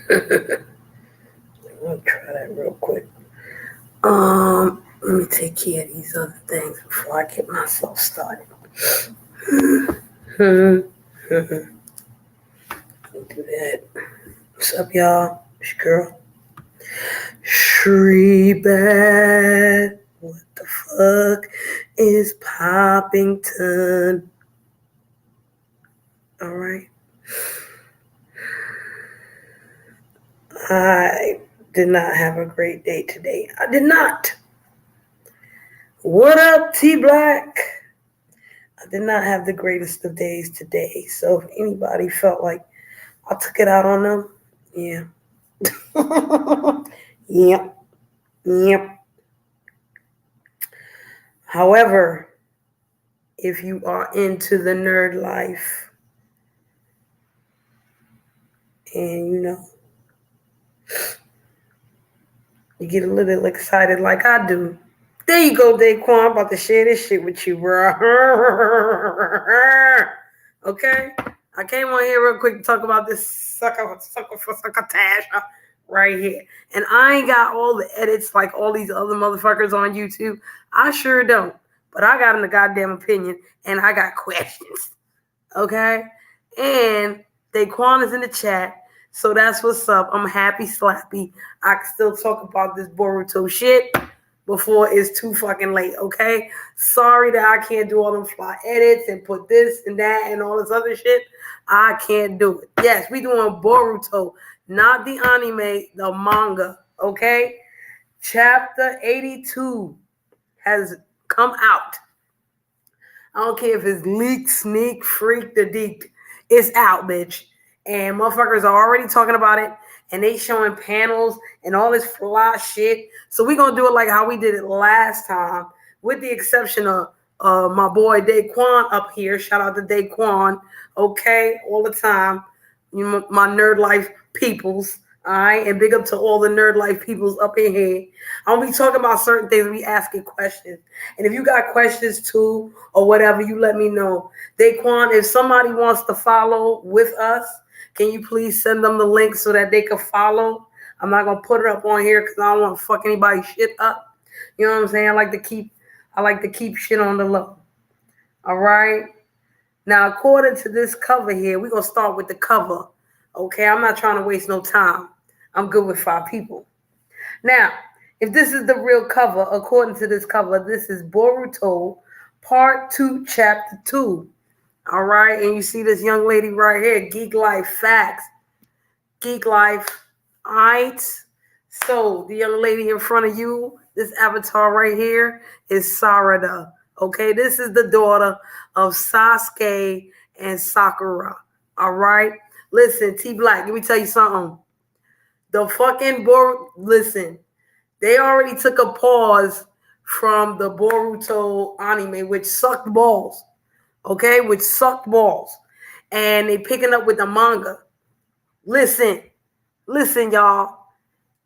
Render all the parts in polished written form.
Let me try that real quick. Let me take care of these other things before I get myself started. Let me do that. What's up, y'all? It's your girl. Shreebad. What the fuck is Poppington? Alright. I did not have a great day today. I did not. What up, T Black? I did not have the greatest of days today. So if anybody felt like I took it out on them, yeah. Yep. Yep. However, if you are into the nerd life and you get a little excited like I do. There you go, Daquan. I'm about to share this shit with you, bro. Okay? I came on here real quick to talk about this succotash right here. And I ain't got all the edits like all these other motherfuckers on YouTube. I sure don't. But I got a goddamn opinion and I got questions. Okay? And Daquan is in the chat. So that's what's up. I'm happy slappy. I can still talk about this Boruto shit before it's too fucking late, okay? Sorry that I can't do all them fly edits and put this and that and all this other shit. I can't do it. Yes, we doing Boruto, not the anime, the manga, okay? Chapter 82 has come out. I don't care if it's leak, sneak, freak, the deek. It's out, bitch. And motherfuckers are already talking about it. And they showing panels and all this fly shit. So we going to do it like how we did it last time. With the exception of my boy Daquan up here. Shout out to Daquan. Okay? All the time. You know, my nerd life peoples. All right? And big up to all the nerd life peoples up in here. I'm going to be talking about certain things. We asking questions. And if you got questions too or whatever, you let me know. Daquan, if somebody wants to follow with us, can you please send them the link so that they can follow? I'm not gonna put it up on here because I don't want to fuck anybody's shit up. You know what I'm saying? I like to keep shit on the low. All right. Now, according to this cover here, we're gonna start with the cover. Okay, I'm not trying to waste no time. I'm good with 5 people. Now, if this is the real cover, according to this cover, this is Boruto Part 2, Chapter 2. All right, and you see this young lady right here, Geek Life Facts. Geek Life. All right. So the young lady in front of you, this avatar right here, is Sarada. Okay, this is the daughter of Sasuke and Sakura. All right. Listen, T Black, let me tell you something. The fucking listen, they already took a pause from the Boruto anime, which sucked balls. Okay, which sucked balls. And they picking up with the manga. Listen, y'all.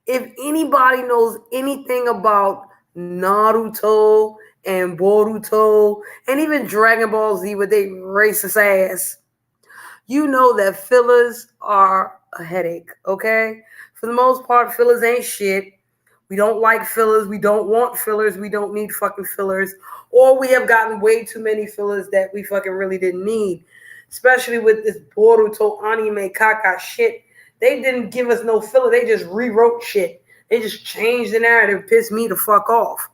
If anybody knows anything about Naruto and Boruto and even Dragon Ball Z with their racist ass, you know that fillers are a headache, okay? For the most part, fillers ain't shit. We don't like fillers. We don't want fillers. We don't need fucking fillers. Or we have gotten way too many fillers that we fucking really didn't need. Especially with this Boruto anime caca shit. They didn't give us no filler. They just rewrote shit. They just changed the narrative. Pissed me the fuck off.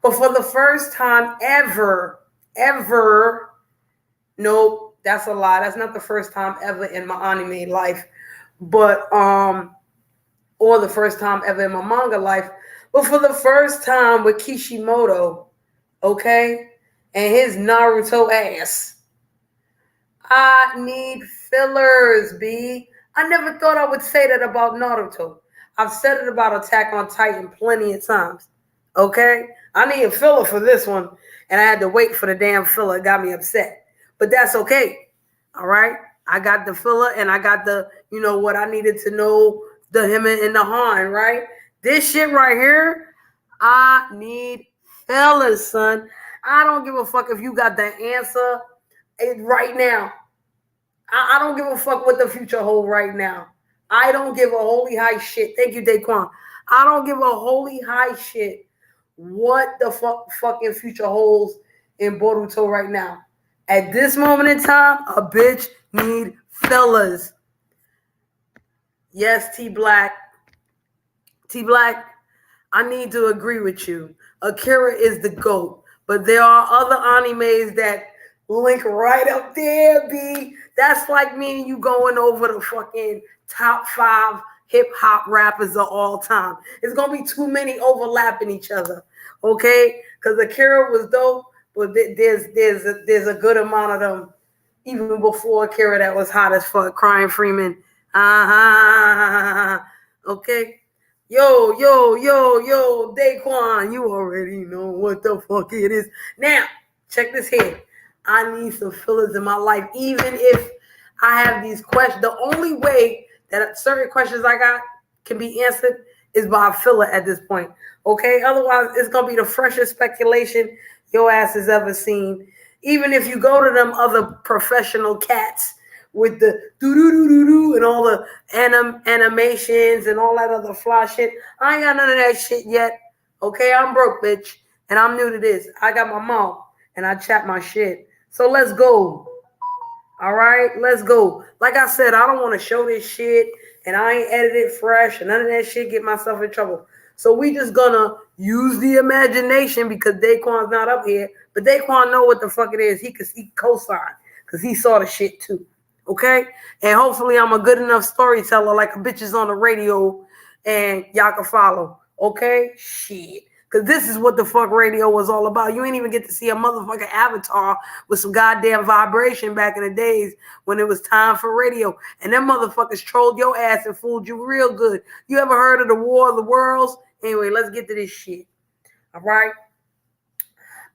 But for the first time ever, nope, that's a lie. That's not the first time ever in my anime life. But, or the first time ever in my manga life, but for the first time with Kishimoto, okay, and his Naruto ass. I need fillers, B. I never thought I would say that about Naruto. I've said it about Attack on Titan plenty of times, okay? I need a filler for this one, and I had to wait for the damn filler. It got me upset, but that's okay, all right? I got the filler, and I got the, what I needed to know, the him and the Han, right? This shit right here, I need fellas, son. I don't give a fuck if you got the answer right now. I don't give a fuck what the future hold right now. I don't give a holy high shit. Thank you, Daquan. I don't give a holy high shit what the fucking future holds in Boruto right now. At this moment in time, a bitch need fellas. Yes, T Black. T Black, I need to agree with you. Akira is the GOAT, but there are other animes that link right up there, B. That's like me and you going over the fucking top 5 hip hop rappers of all time. It's gonna be too many overlapping each other, okay? Because Akira was dope, but there's a good amount of them even before Akira that was hot as fuck. Crying Freeman, okay. Yo, Daquan, you already know what the fuck it is. Now, check this here. I need some fillers in my life, even if I have these questions. The only way that certain questions I got can be answered is by a filler at this point. Okay? Otherwise, it's going to be the freshest speculation your ass has ever seen. Even if you go to them other professional cats with the do-do-do-do-do and all the animations and all that other fly shit. I ain't got none of that shit yet. Okay, I'm broke, bitch. And I'm new to this. I got my mouth and I chat my shit. So let's go. All right, let's go. Like I said, I don't want to show this shit and I ain't edited fresh and none of that shit get myself in trouble. So we just gonna use the imagination because Daquan's not up here. But Daquan know what the fuck it is. He co-sign because he saw the shit too. Okay? And hopefully I'm a good enough storyteller like a bitches on the radio and y'all can follow. Okay? Shit. Because this is what the fuck radio was all about. You ain't even get to see a motherfucking avatar with some goddamn vibration back in the days when it was time for radio. And them motherfuckers trolled your ass and fooled you real good. You ever heard of the War of the Worlds? Anyway, let's get to this shit. All right?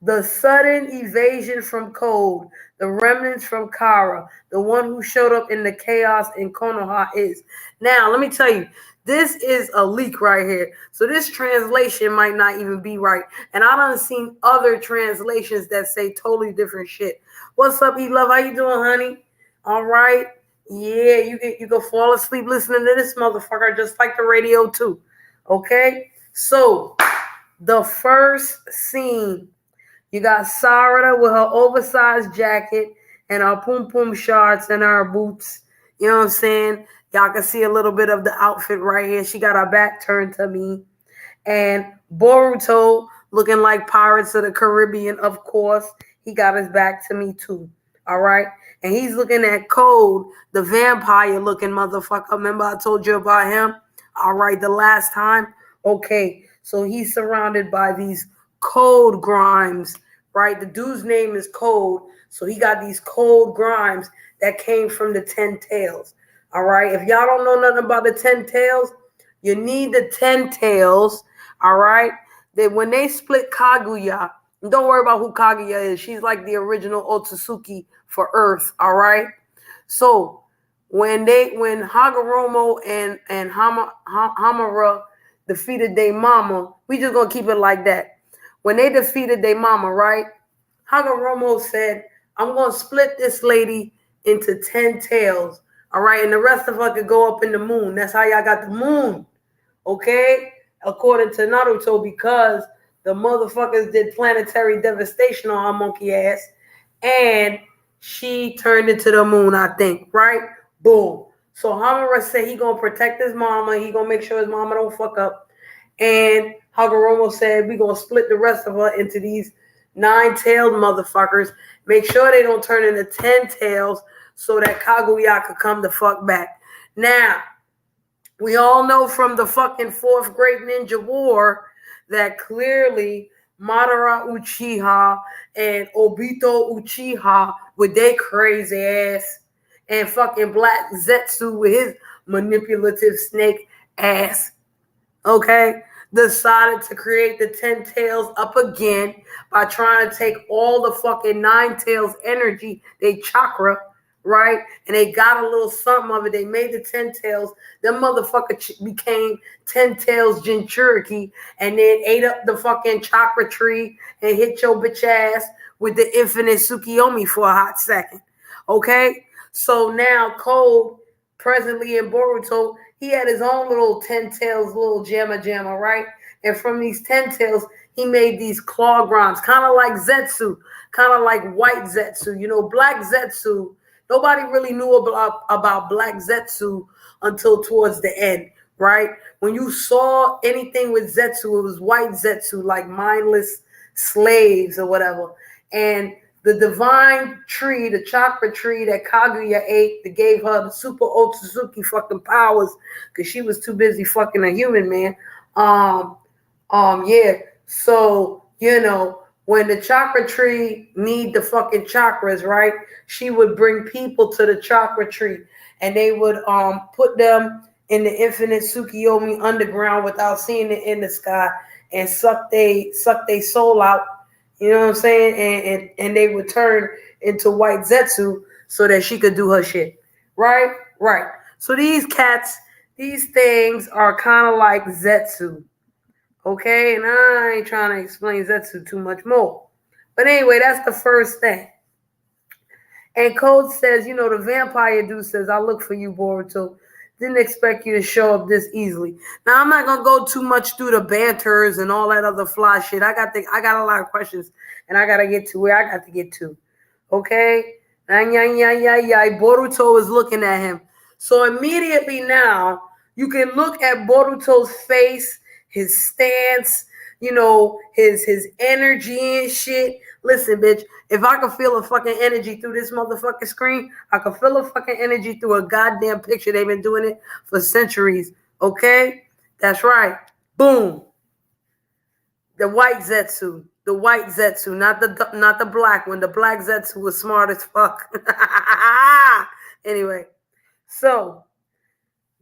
The sudden evasion from Code, the remnants from Kara, the one who showed up in the chaos in Konoha is. Now, let me tell you, this is a leak right here. So this translation might not even be right. And I done seen other translations that say totally different shit. What's up, E-Love? How you doing, honey? All right. Yeah, you can fall asleep listening to this motherfucker just like the radio too. Okay? So, the first scene, you got Sarada with her oversized jacket and her pum-pum shorts and her boots. You know what I'm saying? Y'all can see a little bit of the outfit right here. She got her back turned to me. And Boruto looking like Pirates of the Caribbean, of course. He got his back to me too. All right? And he's looking at Code, the vampire-looking motherfucker. Remember I told you about him? All right, the last time? Okay, so he's surrounded by these Code Grimes, right? The dude's name is Code. So he got these Code Grimes that came from the 10 Tails. All right. If y'all don't know nothing about the 10 Tails, you need the 10 Tails. All right. That when they split Kaguya, don't worry about who Kaguya is. She's like the original Otsutsuki for Earth. All right. So when Hagoromo and Hamura defeated their mama, we just gonna keep it like that. When they defeated their mama, right? Hagoromo said, I'm gonna split this lady into 10 tails. All right, and the rest of us could go up in the moon. That's how y'all got the moon. Okay? According to Naruto, because the motherfuckers did planetary devastation on her monkey ass. And she turned into the moon, I think. Right? Boom. So Hamura said he gonna protect his mama. He gonna make sure his mama don't fuck up. And Hagoromo said we gonna split the rest of her into these 9-tailed motherfuckers. Make sure they don't turn into 10 tails so that Kaguya could come the fuck back. Now, we all know from the fucking 4th Great Ninja War that clearly Madara Uchiha and Obito Uchiha with their crazy ass and fucking Black Zetsu with his manipulative snake ass, okay, decided to create the 10 tails up again by trying to take all the fucking 9 tails energy, they chakra, right? And they got a little something of it. They made the 10 tails. Them motherfucker became 10 tails Jinchuriki and then ate up the fucking chakra tree and hit your bitch ass with the infinite Tsukiyomi for a hot second. Okay? So now Code presently in Boruto, he had his own little 10 tails, little jamma, right? And from these 10 tails, he made these claw grinds, kind of like Zetsu, kind of like white Zetsu. You know, black Zetsu, nobody really knew about black Zetsu until towards the end, right? When you saw anything with Zetsu, it was white Zetsu, like mindless slaves or whatever. And the divine tree, the chakra tree that Kaguya ate that gave her the super Otsutsuki fucking powers because she was too busy fucking a human man. Yeah. So, you know, when the chakra tree need the fucking chakras, right? She would bring people to the chakra tree and they would put them in the infinite Tsukiyomi underground without seeing it in the sky and suck they soul out. You know what I'm saying? And they would turn into white Zetsu so that she could do her shit. Right? Right. So these cats, these things are kind of like Zetsu. Okay? And I ain't trying to explain Zetsu too much more. But anyway, that's the first thing. And Code says, you know, the vampire dude says, I look for you, Boruto. Didn't expect you to show up this easily. Now I'm not gonna go too much through the banters and all that other fly shit. I got a lot of questions and I gotta get to where I got to get to. Okay? Boruto is looking at him. So immediately now you can look at Boruto's face, his stance, you know, his energy and shit. Listen, bitch, if I can feel a fucking energy through this motherfucking screen, I can feel a fucking energy through a goddamn picture. They've been doing it for centuries. Okay? That's right. Boom. The white Zetsu. The white Zetsu, not the black one. The black Zetsu was smart as fuck. Anyway, so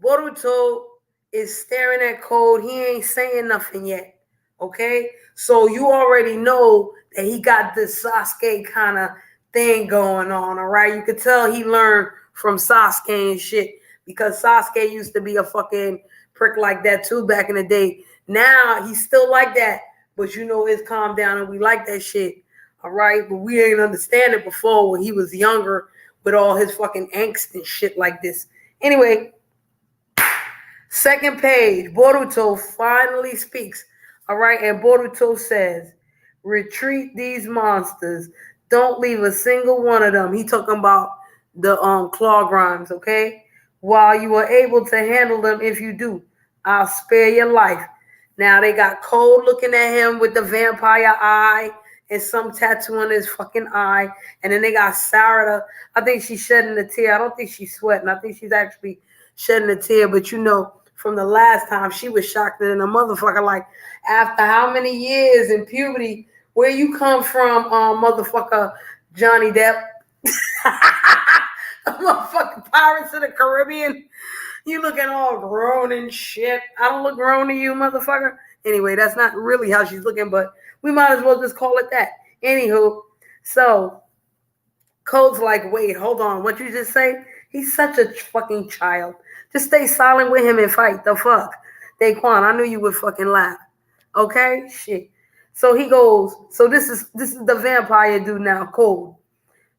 Boruto is staring at Code. He ain't saying nothing yet. Okay? So you already know that he got this Sasuke kind of thing going on, all right? You could tell he learned from Sasuke and shit because Sasuke used to be a fucking prick like that too back in the day. Now he's still like that, but you know it's calmed down and we like that shit, all right? But we ain't understand it before when he was younger with all his fucking angst and shit like this. Anyway, second page, Boruto finally speaks. All right, and Boruto says, retreat these monsters. Don't leave a single one of them. He talking about the claw grinds, okay? While you are able to handle them, if you do, I'll spare your life. Now they got Code looking at him with the vampire eye and some tattoo on his fucking eye. And then they got Sarada. I think she's shedding a tear. I don't think she's sweating. I think she's actually shedding a tear. But you know, from the last time, she was shocked than a motherfucker. Like, after how many years in puberty, where you come from, motherfucker Johnny Depp? Motherfucking Pirates of the Caribbean. You looking all grown and shit. I don't look grown to you, motherfucker. Anyway, that's not really how she's looking, but we might as well just call it that. Anywho, so Code's like, wait, hold on. What you just say? He's such a fucking child. Just stay silent with him and fight. The fuck? Daquan, I knew you would fucking laugh. Okay? Shit. So he goes, so this is the vampire dude now, Code.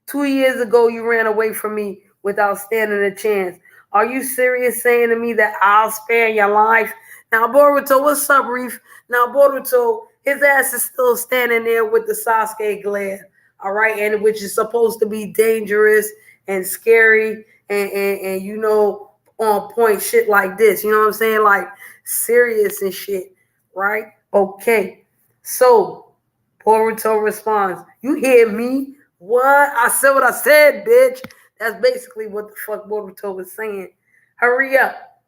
2 years ago, you ran away from me without standing a chance. Are you serious saying to me that I'll spare your life? Now, Boruto, what's up, Reef? Now, Boruto, his ass is still standing there with the Sasuke glare, all right? And which is supposed to be dangerous and scary and you know, on point shit like this. You know what I'm saying? Like, serious and shit, right? Okay. So, Boruto responds, you hear me? What? I said what I said, bitch. That's basically what the fuck Boruto was saying. Hurry up.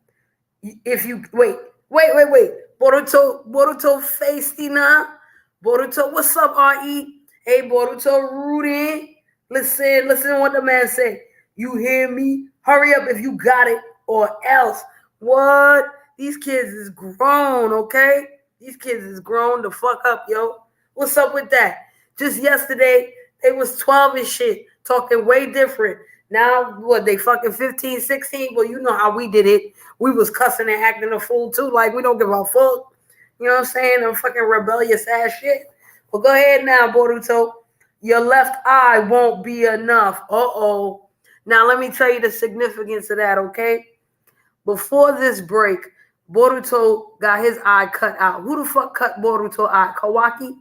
If you wait. Boruto feisty now. Boruto, what's up, RE? Hey, Boruto, Rudy. Listen what the man said. You hear me? Hurry up if you got it, or else. What? These kids is grown, okay? These kids is grown the fuck up, yo. What's up with that? Just yesterday, they was 12 and shit, talking way different. Now, what, they fucking 15, 16? Well, you know how we did it. We was cussing and acting a fool, too. Like, we don't give a fuck. You know what I'm saying? Them fucking rebellious ass shit. Well, go ahead now, Boruto. Your left eye won't be enough. Uh-oh. Now, let me tell you the significance of that, okay? Before this break, Boruto got his eye cut out. Who the fuck cut Boruto eye? Kawaki?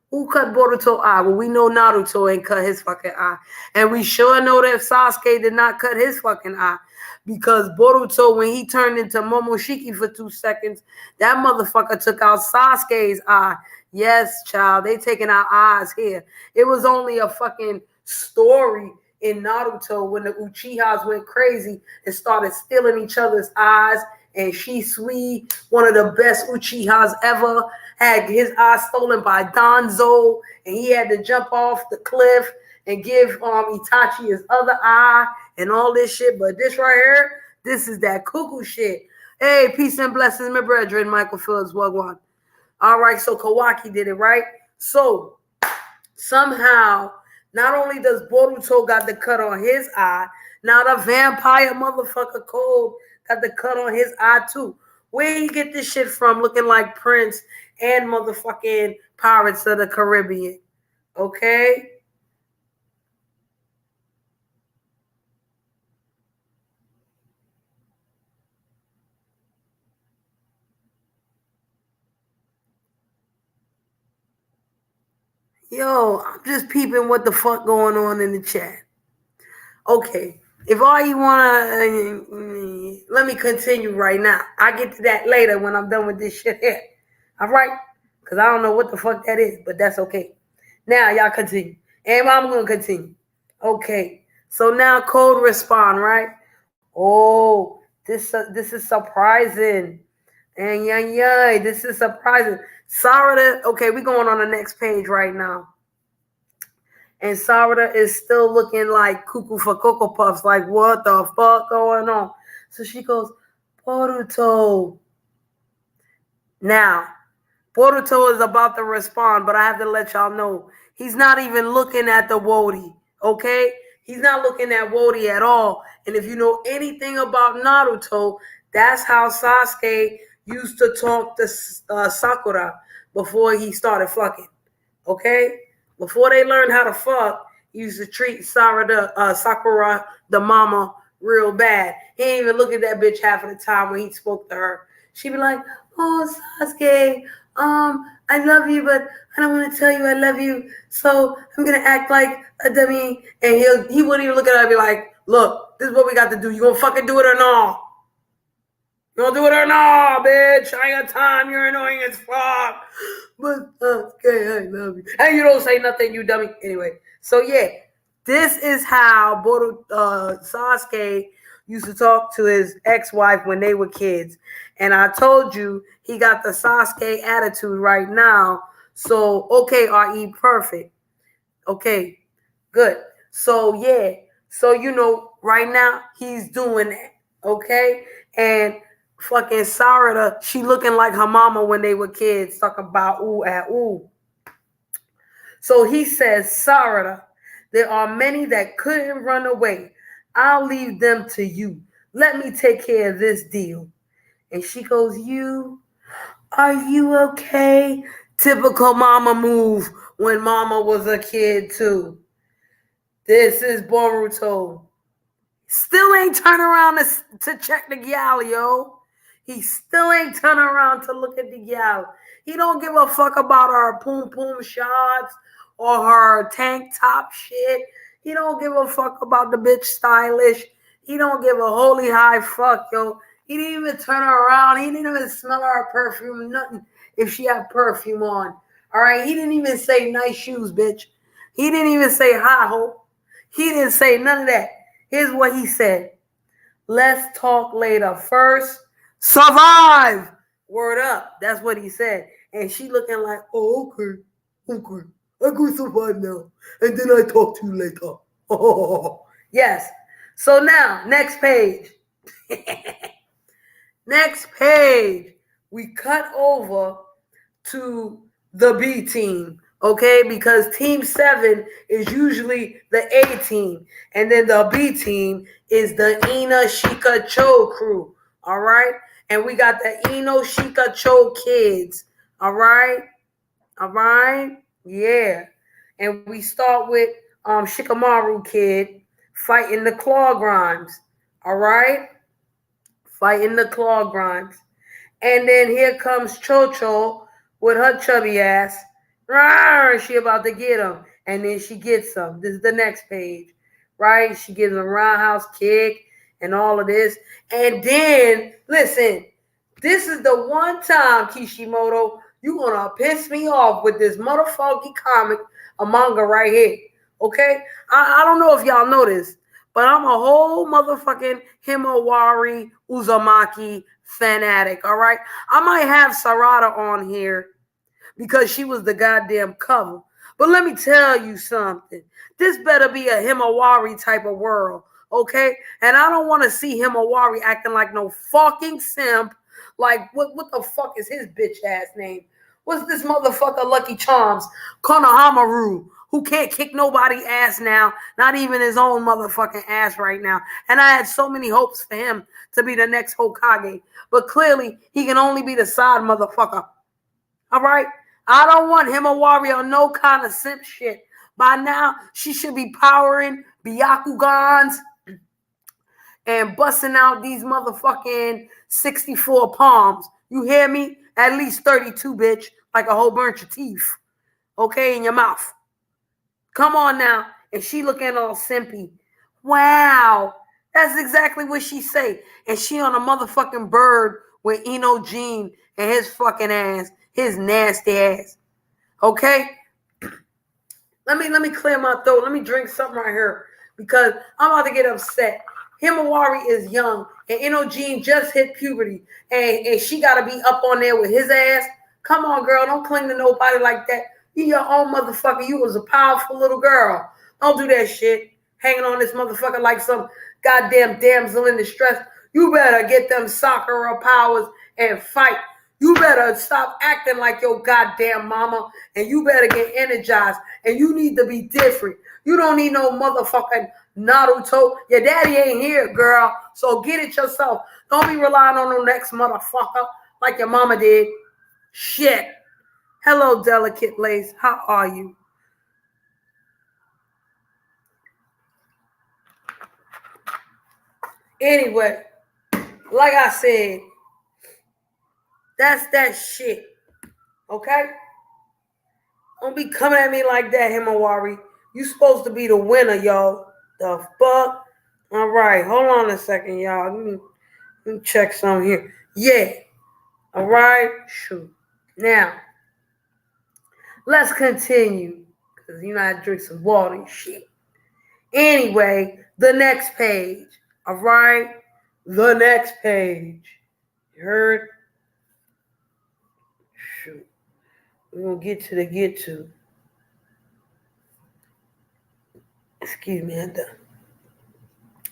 Who cut Boruto eye? Well, we know Naruto ain't cut his fucking eye. And we sure know that Sasuke did not cut his fucking eye. Because Boruto, when he turned into Momoshiki for 2 seconds, that motherfucker took out Sasuke's eye. Yes, child, they taking our eyes here. It was only a fucking story in Naruto when the Uchihas went crazy and started stealing each other's eyes. And Shisui, one of the best Uchihas ever, had his eye stolen by Danzo, and he had to jump off the cliff and give Itachi his other eye and all this shit. But this right here, this is that cuckoo shit. Hey, peace and blessings, my brethren. Michael Phillips, Wagwan. All right, so Kawaki did it, right? So somehow, not only does Boruto got the cut on his eye, now the vampire motherfucker Code got the cut on his eye too. Where he get this shit from looking like Prince and motherfucking Pirates of the Caribbean? Okay? Yo, I'm just peeping what the fuck going on in the chat. Okay. If all you wanna let me continue right now. I'll get to that later when I'm done with this shit here. All right? Because I don't know what the fuck that is, but that's okay. Now y'all continue. And I'm gonna continue. Okay. So now Code respond, right? Oh, this is surprising. And yeah, this is surprising. Sarada, okay, we're going on the next page right now. And Sarada is still looking like cuckoo for Cocoa Puffs, like what the fuck going on? So she goes, Boruto. Now, Boruto is about to respond, but I have to let y'all know he's not even looking at the Wody, okay? He's not looking at Wody at all. And if you know anything about Naruto, that's how Sasuke used to talk to Sakura before he started fucking, okay? Before they learned how to fuck, he used to treat Sakura, the mama, real bad. He ain't even look at that bitch half of the time when he spoke to her. She'd be like, oh, Sasuke, I love you, but I don't want to tell you I love you, so I'm gonna act like a dummy. And he wouldn't even look at her and be like, look, this is what we got to do. You gonna fucking do it or not? You gonna do it or not, bitch? I ain't got time. You're annoying as fuck. But okay, I love you. And you don't say nothing, you dummy. Anyway, so yeah, this is how Sasuke used to talk to his ex-wife when they were kids. And I told you he got the Sasuke attitude right now. So, okay, RE, perfect. Okay, good. So, yeah. So, you know, right now he's doing that. Okay? And fucking Sarada, she looking like her mama when they were kids, talking about ooh at ooh. So he says, Sarada, there are many that couldn't run away. I'll leave them to you. Let me take care of this deal. And she goes, are you okay? Typical mama move when mama was a kid too. This is Boruto. Still ain't turn around to check the gal, yo. He still ain't turn around to look at the gal. He don't give a fuck about her poom poom shots or her tank top shit. He don't give a fuck about the bitch stylish. He don't give a holy high fuck, yo. He didn't even turn her around. He didn't even smell her perfume, nothing if she had perfume on. All right? He didn't even say nice shoes, bitch. He didn't even say hi ho. He didn't say none of that. Here's what he said. Let's talk later. First, survive. Word up. That's what he said. And she looking like, oh, okay. I go survive now. And then I talk to you later. Oh, yes. So now, next page. Next page. We cut over to the B team. Okay, because team 7 is usually the A team, and then the B team is the Ina Shika Cho crew. All right, and we got the Ino Shika Cho kids. All right, yeah, and we start with Shikamaru kid fighting the claw grinds. All right? Fighting the claw grinds. And then here comes Cho with her chubby ass. Rawr, she about to get him. And then she gets him. This is the next page. Right? She gives him a roundhouse kick and all of this. And then, listen, this is the one time, Kishimoto, you gonna piss me off with this motherfucking comic, a manga right here. Okay? I don't know if y'all know this, but I'm a whole motherfucking Himawari Uzumaki fanatic, all right? I might have Sarada on here because she was the goddamn cover. But let me tell you something. This better be a Himawari type of world, okay? And I don't want to see Himawari acting like no fucking simp. Like, what the fuck is his bitch ass name? What's this motherfucker Lucky Charms? Konohamaru, who can't kick nobody ass now, not even his own motherfucking ass right now. And I had so many hopes for him to be the next Hokage. But clearly, he can only be the side motherfucker. All right? I don't want Himawari on no kind of simp shit. By now, she should be powering Byakugans and busting out these motherfucking 64 palms. You hear me? At least 32, bitch. Like a whole bunch of teeth. Okay, in your mouth. Come on now. And she looking all simpy. Wow. That's exactly what she say. And she on a motherfucking bird with Ino Jean and his fucking ass. His nasty ass. Okay? Let me clear my throat. Let me drink something right here. Because I'm about to get upset. Himawari is young. And Ino Jean just hit puberty. And she got to be up on there with his ass. Come on, girl. Don't cling to nobody like that. You your own motherfucker. You was a powerful little girl. Don't do that shit. Hanging on this motherfucker like some goddamn damsel in distress. You better get them Sakura powers and fight. You better stop acting like your goddamn mama. And you better get energized. And you need to be different. You don't need no motherfucking Naruto. Your daddy ain't here, girl. So get it yourself. Don't be relying on no next motherfucker like your mama did. Shit. Hello, delicate lace. How are you? Anyway, like I said, that's that shit. Okay? Don't be coming at me like that, Himawari. You supposed to be the winner, y'all. The fuck? All right, hold on a second, y'all. Let me check something here. Yeah. All right? Shoot. Now, let's continue. Because you know I drink some water and shit. Anyway, the next page. All right? The next page. You heard? Shoot. We're going to get to the get to. Excuse me. I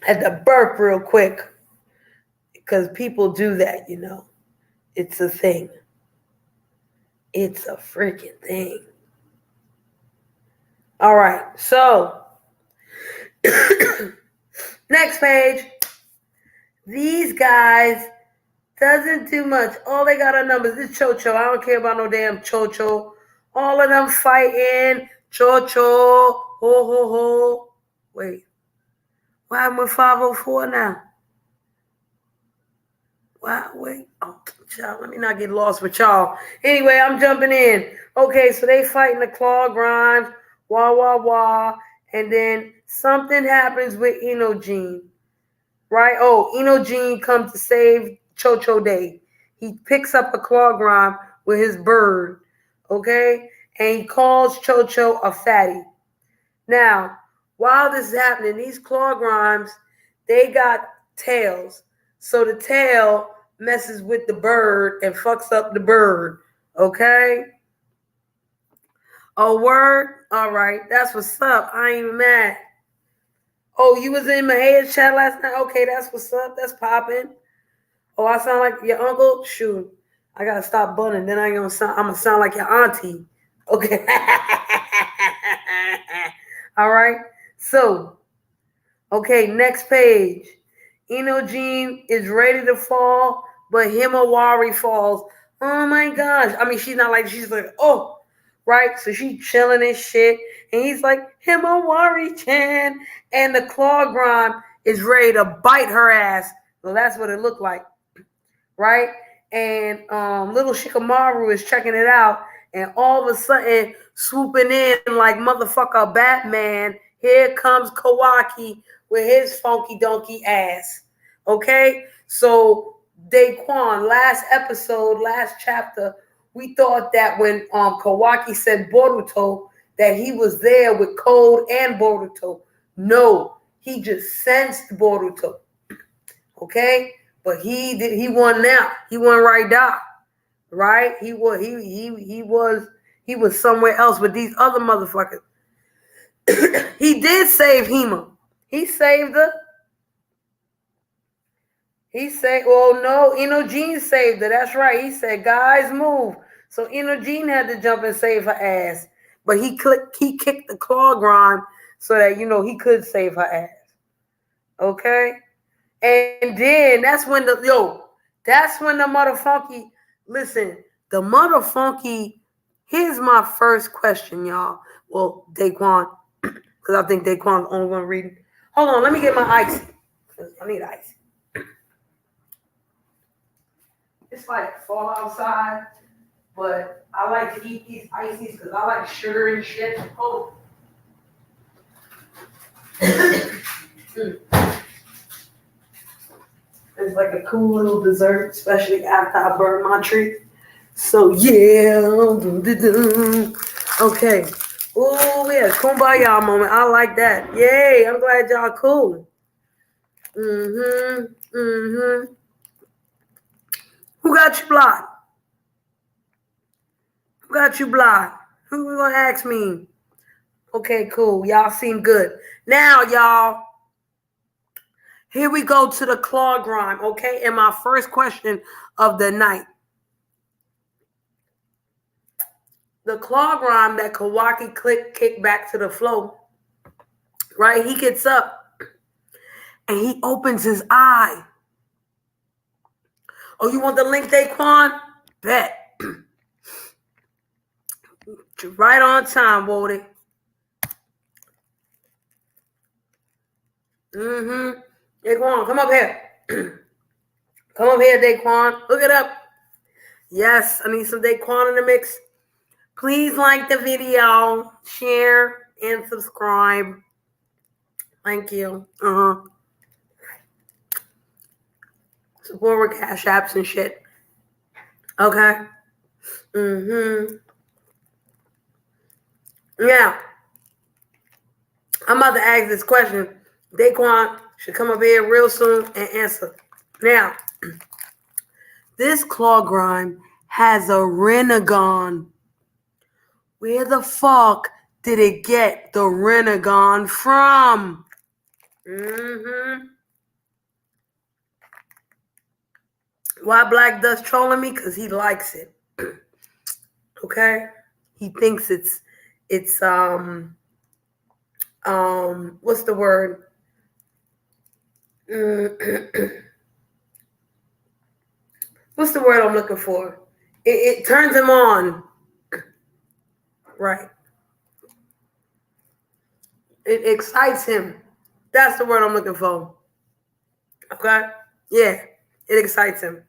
had to burp real quick. Because people do that, you know. It's a thing. It's a freaking thing. All right. So, next page. These guys doesn't do much. All they got are numbers. This Cho. I don't care about no damn Cho. All of them fighting. Cho. Ho, ho, ho. Wait. Why am I with 504 now? Wow, wait. Oh, y'all, let me not get lost with y'all. Anyway, I'm jumping in. Okay, so they fighting the claw grinds. Wah, wah, wah. And then something happens with Ino Jean. Right? Oh, Ino Jean comes to save Cho Day. He picks up a claw grind with his bird. Okay? And he calls Cho a fatty. Now, while this is happening, these claw grinds, they got tails. So the tail messes with the bird and fucks up the bird. Okay? Oh, word? All right. That's what's up. I ain't even mad. Oh, you was in my head chat last night? Okay, that's what's up. That's popping. Oh, I sound like your uncle? Shoot. I gotta stop bunning. Then I'm gonna sound like your auntie. Okay. All right. So, okay, next page. Ino Jean is ready to fall, but Himawari falls. Oh my gosh. I mean, she's not like, she's like, oh, right? So she chilling and shit, and he's like, Himawari-chan, and the claw grime is ready to bite her ass. So that's what it looked like, right? And little Shikamaru is checking it out, and all of a sudden, swooping in like motherfucker Batman, here comes Kawaki with his funky donkey ass. Okay? So, Daquan, last episode, last chapter, we thought that when Kawaki said Boruto, that he was there with Code and Boruto. No, he just sensed Boruto. Okay? But he won now. He won right now. Right? He was somewhere else with these other motherfuckers. He did save Hima. He saved her. He said, "Oh no, Inojin saved her." That's right. He said, "Guys, move." So Inojin had to jump and save her ass, but he kicked the claw grime so that he could save her ass. Okay, and then that's when the motherfunky. Listen, the motherfunky. Here's my first question, y'all. Well, Daquan, because I think Daquan's the only one reading. Hold on, let me get my ice. I need ice. It's like fall outside, but I like to eat these ices because I like sugar and shit. Oh. It's like a cool little dessert, especially after I burn my tree. So yeah. Okay. Oh yeah, kumbaya moment. I like that. Yay, I'm glad y'all cool. Who got you blocked? Who got you blocked? Who gonna ask me? Okay, cool. Y'all seem good. Now, y'all, here we go to the claw grime, okay? And my first question of the night. The claw grime that Kawaki kicked back to the floor, right? He gets up and he opens his eye. Oh, you want the link, Daquan? Bet. Right on time, Wody. Daquan, come up here. Come up here, Daquan. Look it up. Yes, I need some Daquan in the mix. Please like the video, share, and subscribe. Thank you. Support with Cash Apps and shit. Okay. Now, I'm about to ask this question. Daquan should come up here real soon and answer. Now, this claw grime has a Renegon. Where the fuck did it get the Renegon from? Why Black Dust trolling me? Because he likes it. Okay? He thinks it's what's the word? What's the word I'm looking for? It turns him on. Right. It excites him. That's the word I'm looking for. Okay? Yeah. It excites him.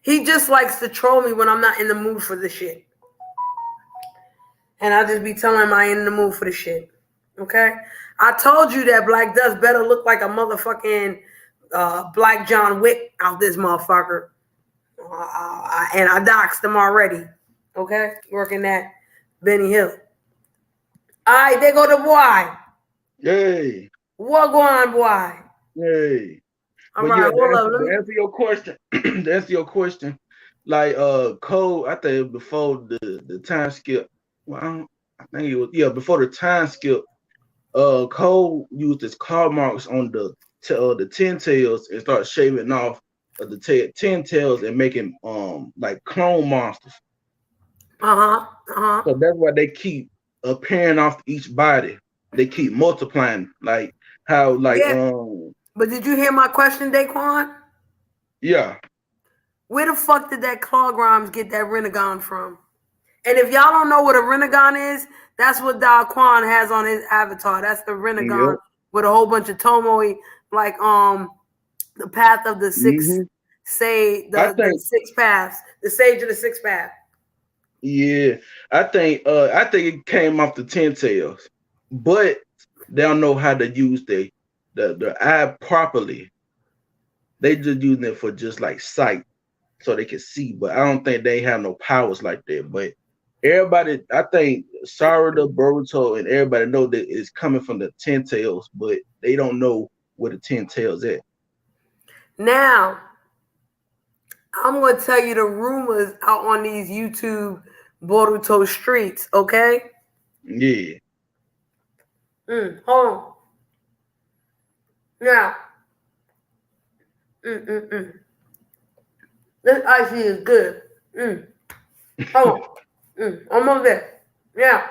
He just likes to troll me when I'm not in the mood for the shit. And I just be telling him I ain't in the mood for the shit. Okay? I told you that Black Dust better look like a motherfucking Black John Wick out this motherfucker. And I doxed him already. Okay? Working at Benny Hill. All right, there go the boy. Yay. What going on, boy? Yay. All right, hold up. To answer your question, like Cole, I think before the time skip. Well, I think it was before the time skip. Cole used his claw marks on the 10 tails and started shaving off the 10 tails and making like clone monsters. So that's why they keep appearing off each body. They keep multiplying, like how But did you hear my question, Daquan? Yeah. Where the fuck did that claw grimes get that Renegon from? And if y'all don't know what a Rinnegan is, that's what Daquan has on his avatar. That's the Rinnegan Yep. with a whole bunch of Tomoe, like the path of the six Hmm. say I the think, six paths, the sage of the six path. yeah, I think it came off the Ten Tails, but they don't know how to use the eye properly. They just using it for just like sight, so they can see. But I don't think they have no powers like that. But everybody, I think Sarada, Boruto, and everybody know that it's coming from the Ten Tails, but they don't know where the Ten Tails at. Now, I'm gonna tell you the rumors out on these YouTube Boruto streets, okay? Yeah. Hold on. Now, mm. This icy is good. Hold on. Almost there. Yeah.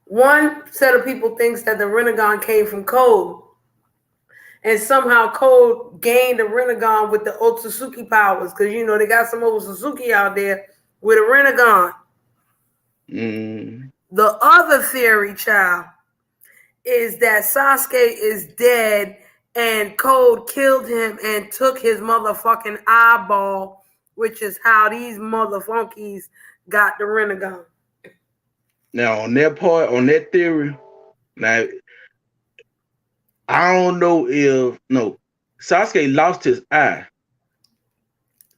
One set of people thinks that the Rinnegan came from Code, and somehow Code gained the Rinnegan with the Otsutsuki powers, because you know they got some Otsutsuki out there with a Rinnegan. Mm. The other theory, child, is that Sasuke is dead and Code killed him and took his motherfucking eyeball, which is how these motherfunkies got the Rinnegan. Now on that part, on that theory, now I don't know if no Sasuke lost his eye.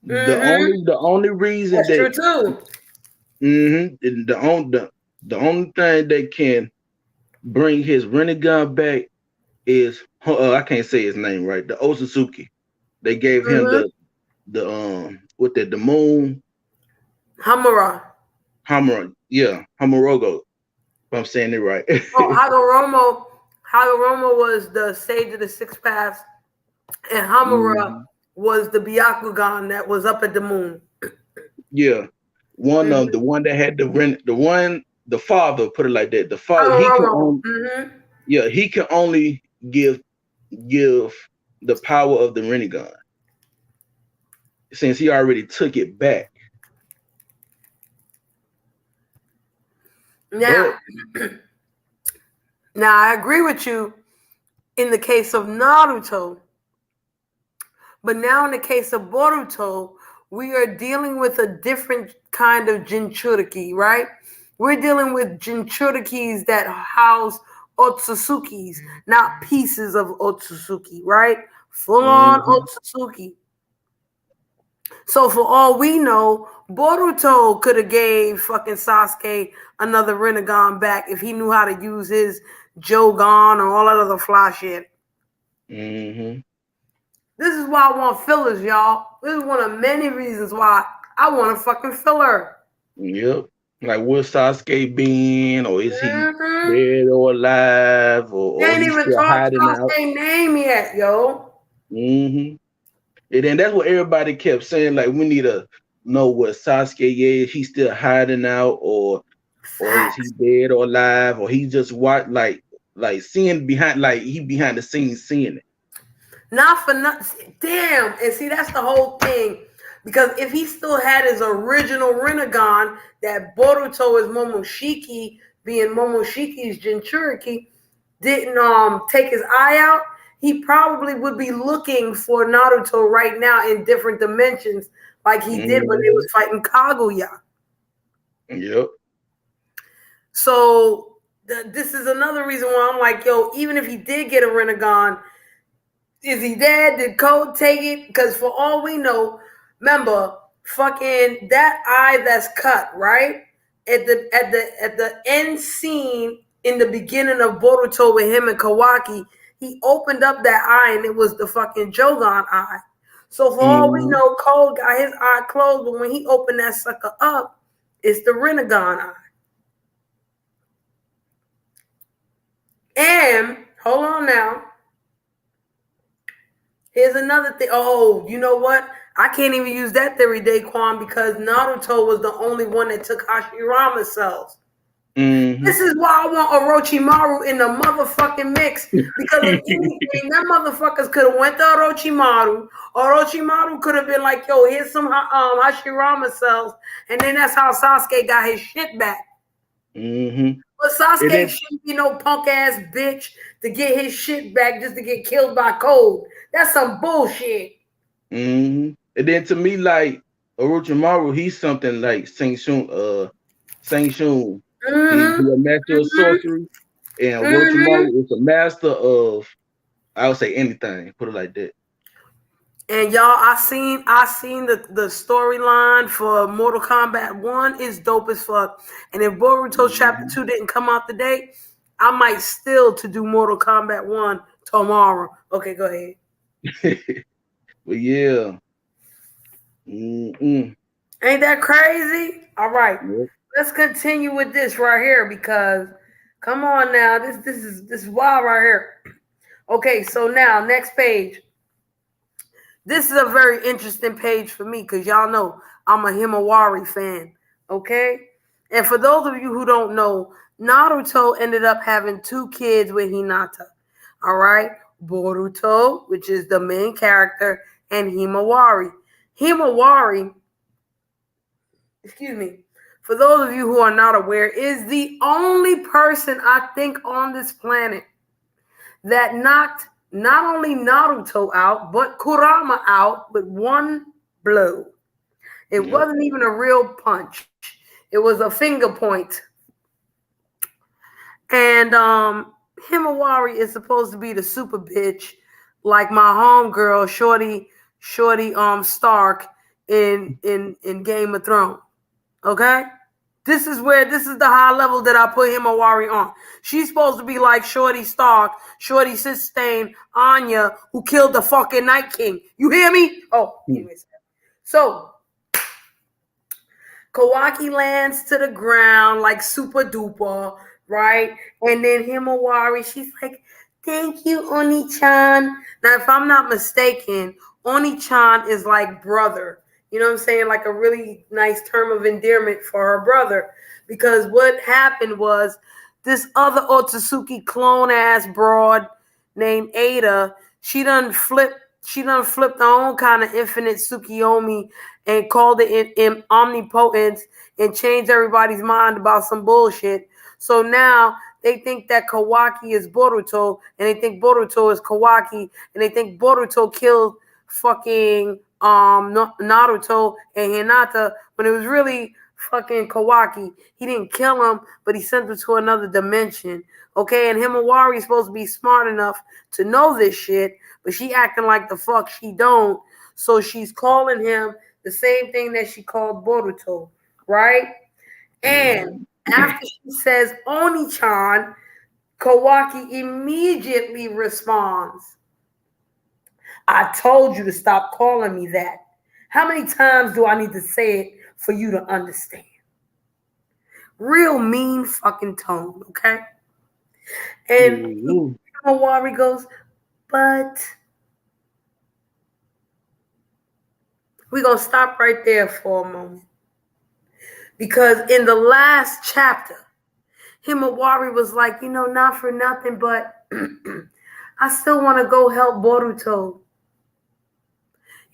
The only reason That's that true too. the only thing that can bring his Rinnegan back is I can't say his name right. The Otsutsuki. They gave him the with the moon Hamura. Hamarogo. If I'm saying it right. Oh, Hagoromo was the sage of the six paths, and Hamura Mhm. was the Byakugan that was up at the moon. Yeah, one Mm-hmm. of the one that had the father, put it like that. The father he can Hagoromo. only he can only give the power of the Rinnegan since he already took it back. Now, But now I agree with you in the case of Naruto, but now in the case of Boruto, we are dealing with a different kind of Jinchuriki, right? We're dealing with Jinchurikis that house Otsusukis, not pieces of Otsutsuki, right? Full on mhm, Otsutsuki. So for all we know, Boruto could have gave fucking Sasuke another Rinnegan back if he knew how to use his Jogan or all that other fly shit. mhm, This is why I want fillers, y'all. This is one of many reasons why I want a fucking filler. yep. Like where Sasuke been, or is he Mm-hmm. dead or alive, They or ain't he's even still talked hiding out? Sasuke's name yet, yo. Hmm. And then that's what everybody kept saying. Like we need to know what Sasuke is. He's still hiding out, or is he Facts. dead or alive, or he just like seeing behind, like he behind the scenes seeing it. Not for nothing. Damn. And see, that's the whole thing. Because if he still had his original Rinnegan, that Boruto is Momoshiki, being Momoshiki's Jinchuriki, didn't take his eye out, he probably would be looking for Naruto right now in different dimensions, like he did when they Hmm. was fighting Kaguya. Yep. So this is another reason why I'm like, yo, even if he did get a Rinnegan, is he dead? Did Code take it? Because for all we know, remember, fucking that eye that's cut, right? At the end scene in the beginning of Boruto with him and Kawaki, he opened up that eye and it was the fucking Jogan eye. So for all we Hmm. know, Code got his eye closed, but when he opened that sucker up, it's the Rinnegan eye. And hold on now. Here's another thing. Oh, you know what? I can't even use that theory, Daquan, because Naruto was the only one that took Hashirama cells. Mm-hmm. This is why I want Orochimaru in the motherfucking mix. Because if anything, that motherfuckers could have went to Orochimaru. Orochimaru could have been like, yo, here's some Hashirama cells. And then that's how Sasuke got his shit back. Mm-hmm. But Sasuke shouldn't be no punk ass bitch to get his shit back just to get killed by cold. That's some bullshit. Mm-hmm. And then to me, like Orochimaru, he's something like Saint Shun. He a master of sorcery, and Orochimaru is a master of, I would say, anything. Put it like that. And y'all, I seen the storyline for Mortal Kombat 1 is dope as fuck. And if Boruto Chapter 2 didn't come out today, I might still to do Mortal Kombat 1 tomorrow. Okay, go ahead. But yeah. Mm-mm. Ain't that crazy? All right. Yep. Let's continue with this right here because come on now. This is wild right here. Okay, so now next page. This is a very interesting page for me because y'all know I'm a Himawari fan, okay? And for those of you who don't know, Naruto ended up having 2 kids with Hinata, all right? Boruto, which is the main character, and Himawari. Himawari, excuse me, for those of you who are not aware, is the only person I think on this planet that knocked not only Naruto out, but Kurama out with one blow. It wasn't even a real punch. It was a finger point. And Himawari is supposed to be the super bitch, like my homegirl, Shorty Stark in Game of Thrones. Okay? This is the high level that I put Himawari on. She's supposed to be like Shorty Stark, Shorty Sistane, Anya, who killed the fucking Night King. You hear me? Oh, anyways. So, Kawaki lands to the ground like super duper, right? And then Himawari, she's like, thank you, Oni-chan. Now, if I'm not mistaken, Oni-chan is like brother. You know what I'm saying? Like a really nice term of endearment for her brother. Because what happened was this other Otsutsuki clone ass broad named Ada, she done flipped her own kind of infinite Tsukiyomi and called it in omnipotence and changed everybody's mind about some bullshit. So now they think that Kawaki is Boruto and they think Boruto is Kawaki and they think Boruto killed fucking Naruto and Hinata when it was really fucking Kawaki. He didn't kill him, but he sent him to another dimension. Okay, and Himawari is supposed to be smart enough to know this shit, but she acting like the fuck she don't. So she's calling him the same thing that she called Boruto, right? And after she says Oni-chan, Kawaki immediately responds, I told you to stop calling me that. How many times do I need to say it for you to understand? Real mean fucking tone, okay? And Himawari goes, but we're going to stop right there for a moment. Because in the last chapter, Himawari was like, you know, not for nothing, but I still want to go help Boruto.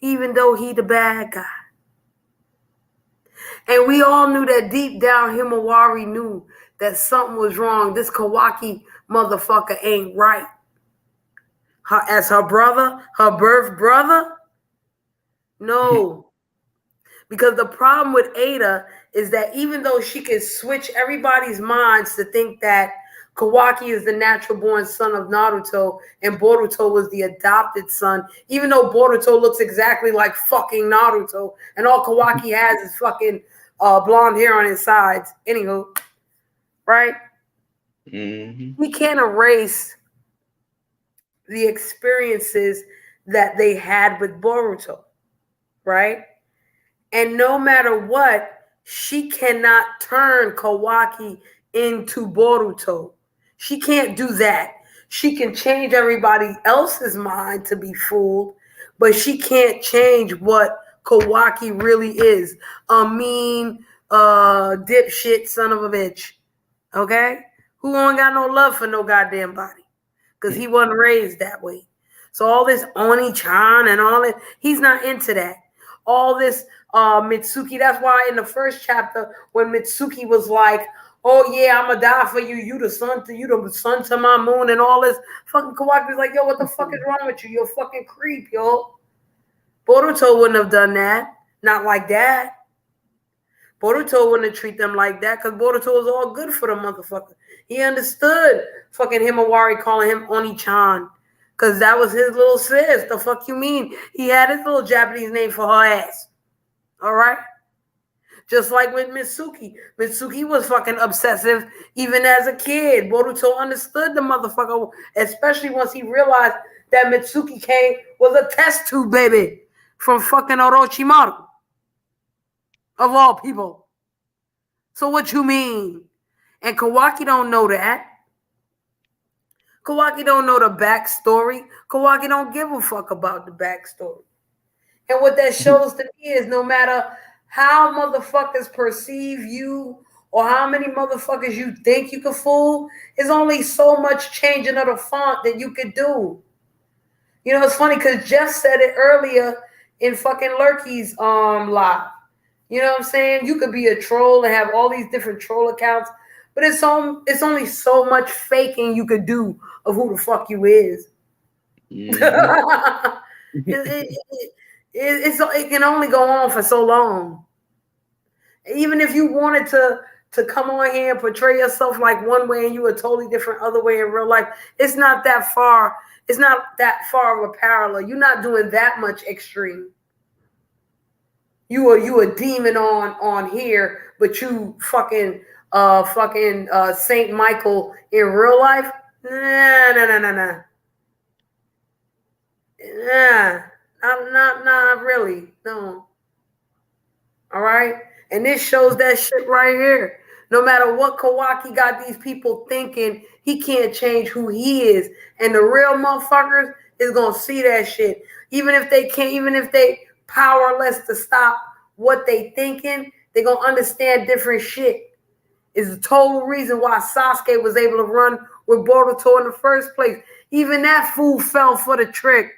Even though he the bad guy. And we all knew that deep down Himawari knew that something was wrong. This Kawaki motherfucker ain't right. As her brother, her birth brother? No. Because the problem with Ada is that even though she can switch everybody's minds to think that Kawaki is the natural born son of Naruto and Boruto was the adopted son, even though Boruto looks exactly like fucking Naruto and all Kawaki has is fucking blonde hair on his sides. Anywho, right? We can't erase the experiences that they had with Boruto, right? And no matter what, she cannot turn Kawaki into Boruto. She can't do that. She can change everybody else's mind to be fooled, but she can't change what Kawaki really is. A mean, dipshit son of a bitch. Okay? Who ain't got no love for no goddamn body? Because he wasn't raised that way. So all this Oni-chan and all that, he's not into that. All this Mitsuki, that's why in the first chapter, when Mitsuki was like, oh yeah, I'ma die for you, you the sun to my moon and all this, fucking Kawaki's like, yo, what the fuck is wrong with you? You're a fucking creep, yo. Boruto wouldn't have done that. Not like that. Boruto wouldn't treat them like that because Boruto was all good for the motherfucker. He understood fucking Himawari calling him Oni-chan because that was his little sis. The fuck you mean? He had his little Japanese name for her ass. All right? Just like with Mitsuki. Mitsuki was fucking obsessive even as a kid. Boruto understood the motherfucker, especially once he realized that Mitsuki was a test tube baby from fucking Orochimaru. Of all people. So what you mean? And Kawaki don't know that. Kawaki don't know the backstory. Kawaki don't give a fuck about the backstory. And what that shows to me is no matter how motherfuckers perceive you or how many motherfuckers you think you can fool, there's only so much changing of the font that you could do. You know, it's funny because Jeff said it earlier in fucking Lurky's live. You know what I'm saying? You could be a troll and have all these different troll accounts, but it's only so much faking you could do of who the fuck you is. Mm-hmm. it can only go on for so long. Even if you wanted to come on here and portray yourself like one way and you a totally different other way in real life, it's not that far. It's not that far of a parallel. You're not doing that much extreme. You a demon on here, but you fucking Saint Michael in real life? Nah. Not really. No. All right? And this shows that shit right here. No matter what Kawaki got these people thinking, he can't change who he is. And the real motherfuckers is gonna see that shit. Even if they powerless to stop what they thinking, they're gonna understand different shit. Is the total reason why Sasuke was able to run with Boruto in the first place. Even that fool fell for the trick.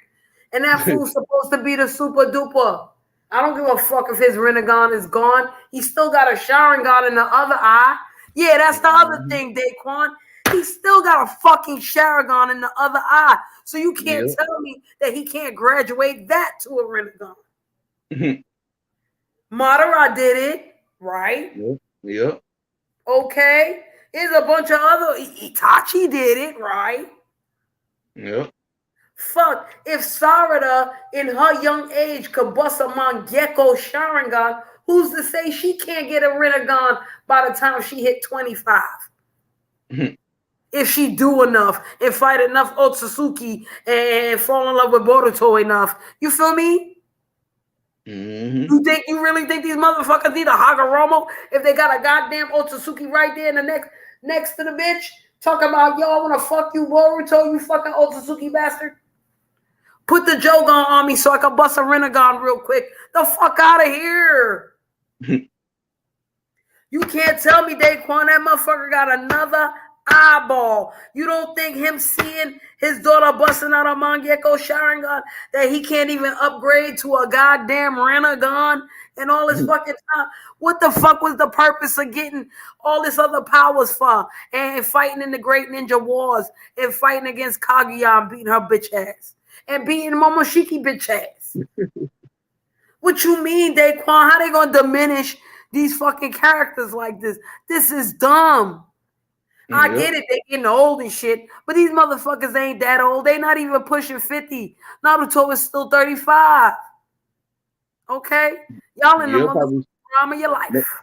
And that fool's supposed to be the super duper. I don't give a fuck if his Rinnegan is gone. He still got a Sharingan in the other eye. Yeah, that's the other thing, Daquan. He still got a fucking Sharingan in the other eye. So you can't tell me that he can't graduate that to a Rinnegan. Madara did it, right? Yep. Okay. There's a bunch of other. Itachi did it, right? Yep. Fuck, if Sarada in her young age could bust a Mangekyo Sharingan, who's to say she can't get a Rinnegan by the time she hit 25? If she do enough and fight enough Otsutsuki and fall in love with Boruto enough. You feel me? Mm-hmm. You really think these motherfuckers need a Hagoromo if they got a goddamn Otsutsuki right there in the next to the bitch? Talking about, yo, I want to fuck you, Boruto, you fucking Otsutsuki bastard. Put the Jogan on me so I can bust a Rinnegan real quick. The fuck out of here. You can't tell me, Daquan, that motherfucker got another eyeball. You don't think him seeing his daughter busting out a Mangekyo Sharingan that he can't even upgrade to a goddamn Rinnegan and all this fucking time? What the fuck was the purpose of getting all this other powers for? And fighting in the Great Ninja Wars and fighting against Kaguya and beating her bitch ass. And beating Momoshiki bitch ass. What you mean, Daquan? How they gonna diminish these fucking characters like this? This is dumb. I get it, they getting old and shit, but these motherfuckers ain't that old. They not even pushing 50. Naruto is still 35. Okay? Y'all in the motherfucking prime of your life.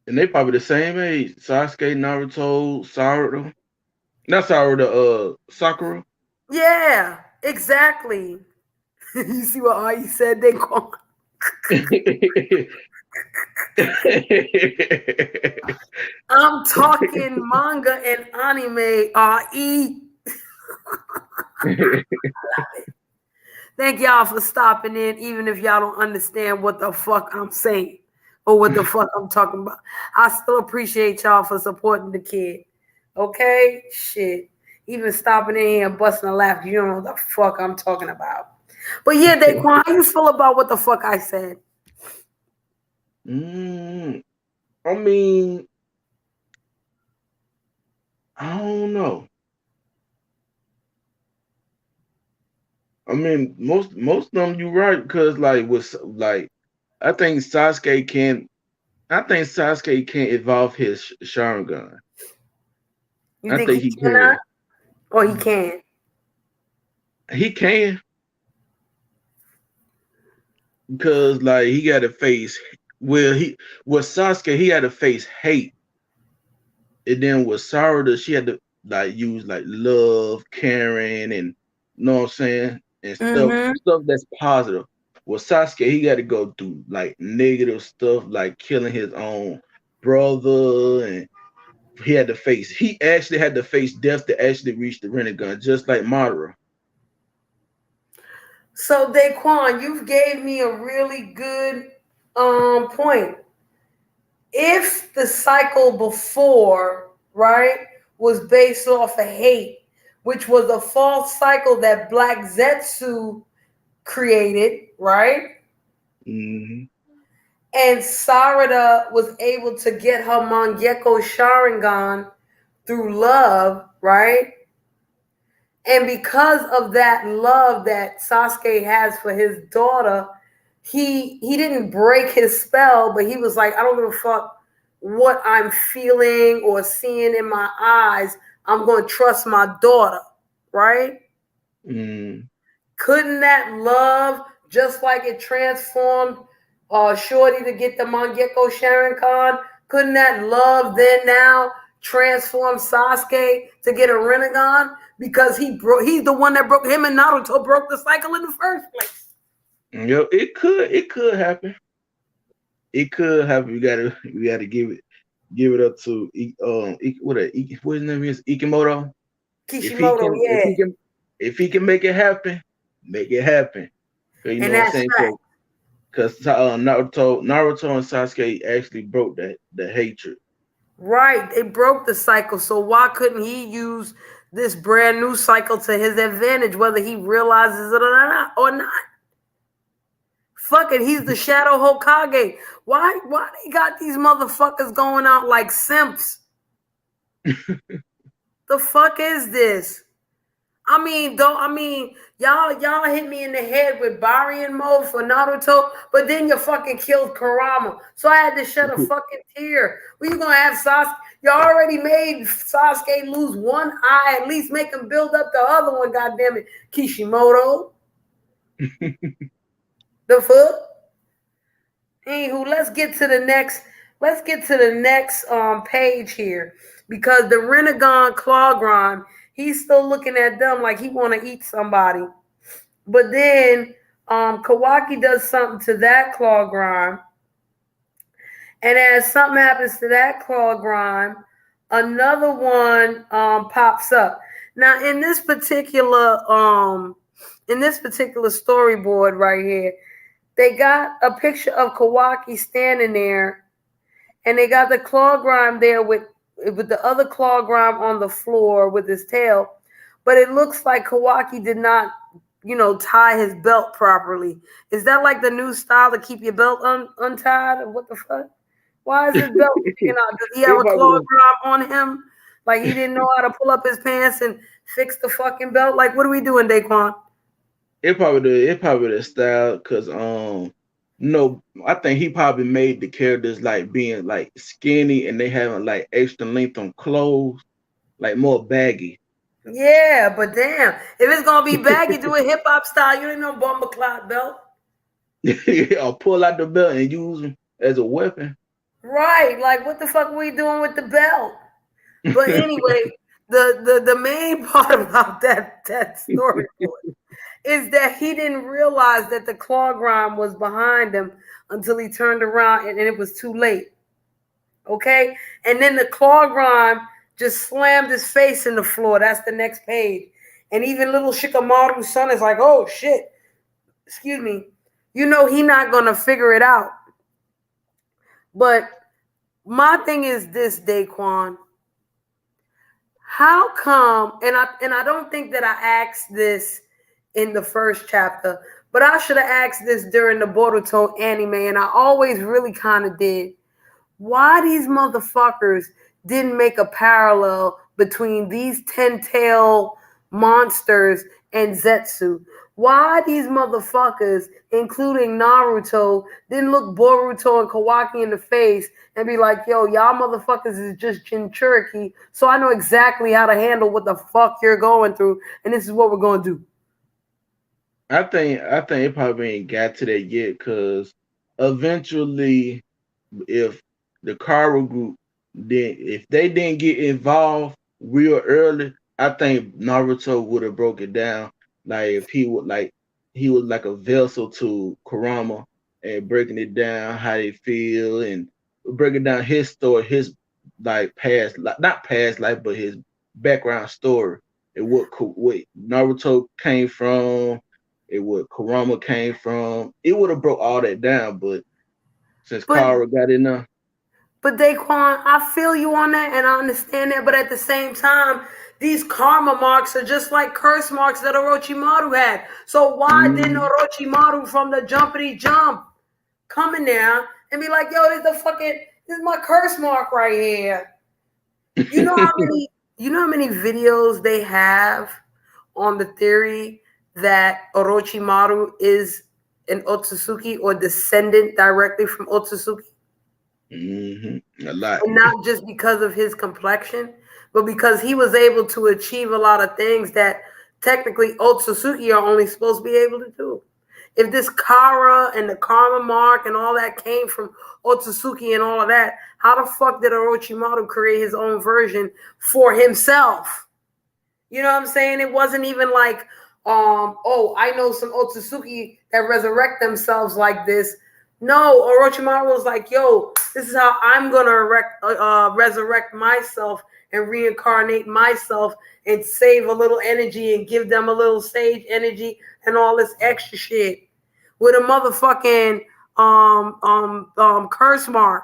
And they probably the same age. Sasuke, Naruto, Sarada. Not Sarada, Sakura. Yeah, exactly. You see what I said? They call. I'm talking manga and anime. Thank y'all for stopping in, even if y'all don't understand what the fuck I'm saying. or what the fuck I'm talking about. I still appreciate y'all for supporting the kid. Okay? Shit. Even stopping in here and busting a laugh, you don't know what the fuck I'm talking about. But yeah, Daquan, how you feel about what the fuck I said? Mm, I mean, I don't know. I mean, most of them you right because like with like, I think Sasuke can. I think Sasuke can't evolve his Sharingan. You I think think he he cannot can. or he can? He can because like he got to face. Well, he with Sasuke he had to face hate, and then with Sarada she had to like use like love, caring, and you know what I'm saying, and Mm-hmm. stuff that's positive. With Sasuke he got to go through like negative stuff, like killing his own brother, and he actually had to face death to actually reach the Rinnegan, just like Madara. So Daquan, you've gave me a really good point. If the cycle before, right, was based off of hate, which was a false cycle that Black Zetsu created, right? Hmm. And Sarada was able to get her Mangekyo Sharingan through love, right? And because of that love that Sasuke has for his daughter, he didn't break his spell, but he was like, I don't give a fuck what I'm feeling or seeing in my eyes. I'm going to trust my daughter, right? Mm. Couldn't that love, just like it transformed Shorty to get the Mangekyo Sharingan, couldn't that love then now transform Sasuke to get a Rinnegan? Because he's the one that broke him and Naruto broke the cycle in the first place. Yep, it could happen. It could happen. We gotta give it up to what his name is, Ikimoto. If he Kishimoto, can if yeah. he can if he can make it happen, make it happen. 'Cause you And know what I'm that's saying? fact. Because Naruto and Sasuke actually broke that the hatred. Right. They broke the cycle. So why couldn't he use this brand new cycle to his advantage, whether he realizes it or not? Fuck it, he's the Shadow Hokage. Why they got these motherfuckers going out like simps? The fuck is this? Y'all hit me in the head with Baryon mode for Naruto, but then you fucking killed Kurama. So I had to shed a fucking tear. Well, you gonna have Sasuke? You already made Sasuke lose one eye. At least make him build up the other one. God damn it, Kishimoto. The fuck? Anywho, let's get to the next. Let's get to the next page here because the Rinnegan Clawgron, he's still looking at them like he want to eat somebody. But then Kawaki does something to that Clawgron, and as something happens to that Clawgron, another one pops up. Now in this particular storyboard right here, they got a picture of Kawaki standing there, and they got the claw grime there with the other claw grime on the floor with his tail. But it looks like Kawaki did not, tie his belt properly. Is that like the new style to keep your belt untied? Or what the fuck? Why is his belt sticking out? Does he have it a claw probably grime on him? Like he didn't know how to pull up his pants and fix the fucking belt? Like, what are we doing, Daquan? it probably the style because no, I think he probably made the characters like being like skinny and they having like extra length on clothes, like more baggy. Yeah, but damn, if it's gonna be baggy, do it hip hop style. You ain't no bomber clock belt, Or pull out the belt and use them as a weapon. right? Like, what the fuck are we doing with the belt? But anyway, the main part about that storyboard is that he didn't realize that the claw grime was behind him until he turned around and it was too late. Okay, and then the claw grime just slammed his face in the floor. That's the next page, and even little Shikamaru's son is like, "Oh shit." Excuse me, he not gonna figure it out. But my thing is this, Daquan. How come? And I don't think that I asked this in the first chapter, but I should have asked this during the Boruto anime, and I always really kind of did. Why these motherfuckers didn't make a parallel between these 10-tail monsters and Zetsu? Why these motherfuckers, including Naruto, didn't look Boruto and Kawaki in the face and be like, yo, y'all motherfuckers is just Jinchuriki, so I know exactly how to handle what the fuck you're going through, and this is what we're going to do. I think it probably ain't got to that yet, because eventually, if the Kara group if they didn't get involved real early, I think Naruto would have broke it down. Like if he was like a vessel to Kurama and breaking it down how they feel and breaking down his story, his like past, like not past life, but his background story and what Naruto came from and what Kurama came from. It would have broke all that down, but since But Kara got in there. But Daquan, I feel you on that and I understand that, but at the same time, these karma marks are just like curse marks that Orochimaru had. So why didn't Mm. Orochimaru from the jumpity jump come in there and be like, yo, this is my curse mark right here. You know how many videos they have on the theory that Orochimaru is an Otsutsuki or descendant directly from Otsutsuki? A lot. And not just because of his complexion, but because he was able to achieve a lot of things that technically Otsutsuki are only supposed to be able to do. If this Kara and the Karma Mark and all that came from Otsutsuki and all of that, how the fuck did Orochimaru create his own version for himself? You know what I'm saying? It wasn't even like, oh, I know some Otsutsuki that resurrect themselves like this. No, Orochimaru was like, yo, this is how I'm going to resurrect myself and reincarnate myself and save a little energy and give them a little sage energy and all this extra shit with a motherfucking curse mark.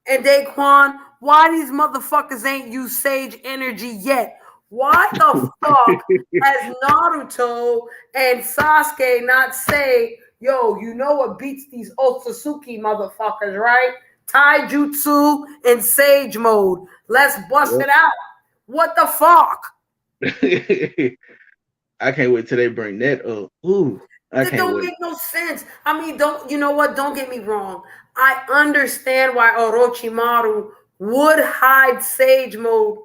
And Daquan, why these motherfuckers ain't use sage energy yet? Why the fuck has Naruto and Sasuke not say, yo, you know what beats these Otsutsuki motherfuckers, right? Taijutsu and Sage mode. Let's bust it out. What the fuck? I can't wait till they bring that up. Ooh, I That can't don't wait. make no sense. I mean, you know what? Don't get me wrong. I understand why Orochimaru would hide Sage mode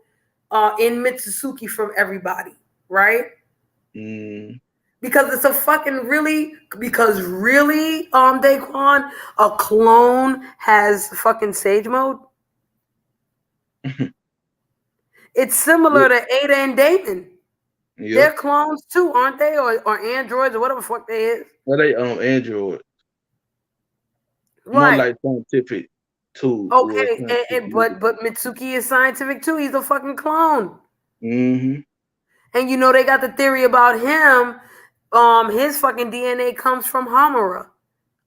in Mitsusuki from everybody, right? Mm. Because it's a fucking really, Daquan, a clone has fucking Sage mode. It's similar to Ada and Damon. They're Yep. clones too, aren't they? Or androids or whatever the fuck they is. Well, they Android. More Right. like scientific tool. Well, Okay, scientific. but Mitsuki is scientific too. He's a fucking clone. Mm-hmm. And you know they got the theory about him. His fucking DNA comes from Hamura,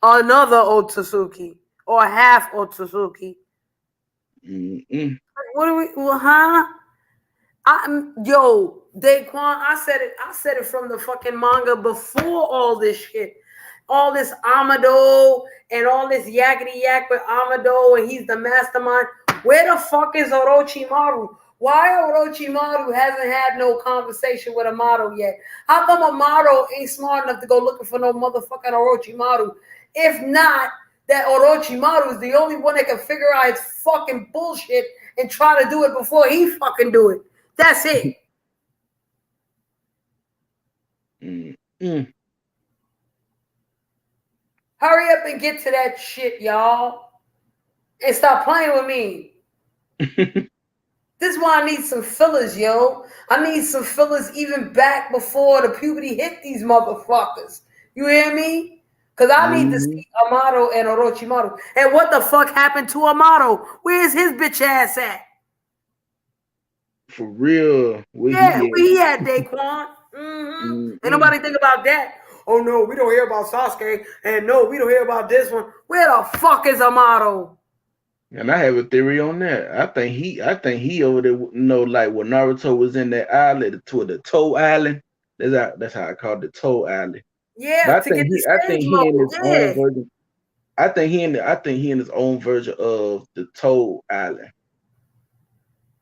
another Otsutsuki or half Otsutsuki. Mm-mm. What are we? Well, huh? Yo, Daquan, I said it from the fucking manga before all this shit. All this Amado and all this yakety yak with Amado and he's the mastermind. Where the fuck is Orochimaru? Why Orochimaru hasn't had no conversation with Amado yet? How come Amado ain't smart enough to go looking for no motherfucking Orochimaru? If not, that Orochimaru is the only one that can figure out his fucking bullshit and try to do it before he fucking do it. That's it. Mm-mm. Hurry up and get to that shit, y'all. And stop playing with me. This is why I need some fillers, yo. I need some fillers even back before the puberty hit these motherfuckers. You hear me? Because I need to Mm-hmm. see Amado and Orochimaru. And what the fuck happened to Amado? Where's his bitch ass at? For real, where Yeah, he where he at, Daquan? Mm-hmm. Ain't Mm-mm. nobody think about that. oh no, we don't hear about Sasuke, and no, we don't hear about this one. Where the fuck is Amato? And I have a theory on that. I think he over there, like when Naruto was in that island to the Toe Island. That's how I call it, the Toe Island. Yeah, But to get the I stage think he in mode. his own Yeah, version. I think he in his own version of the Toe Island.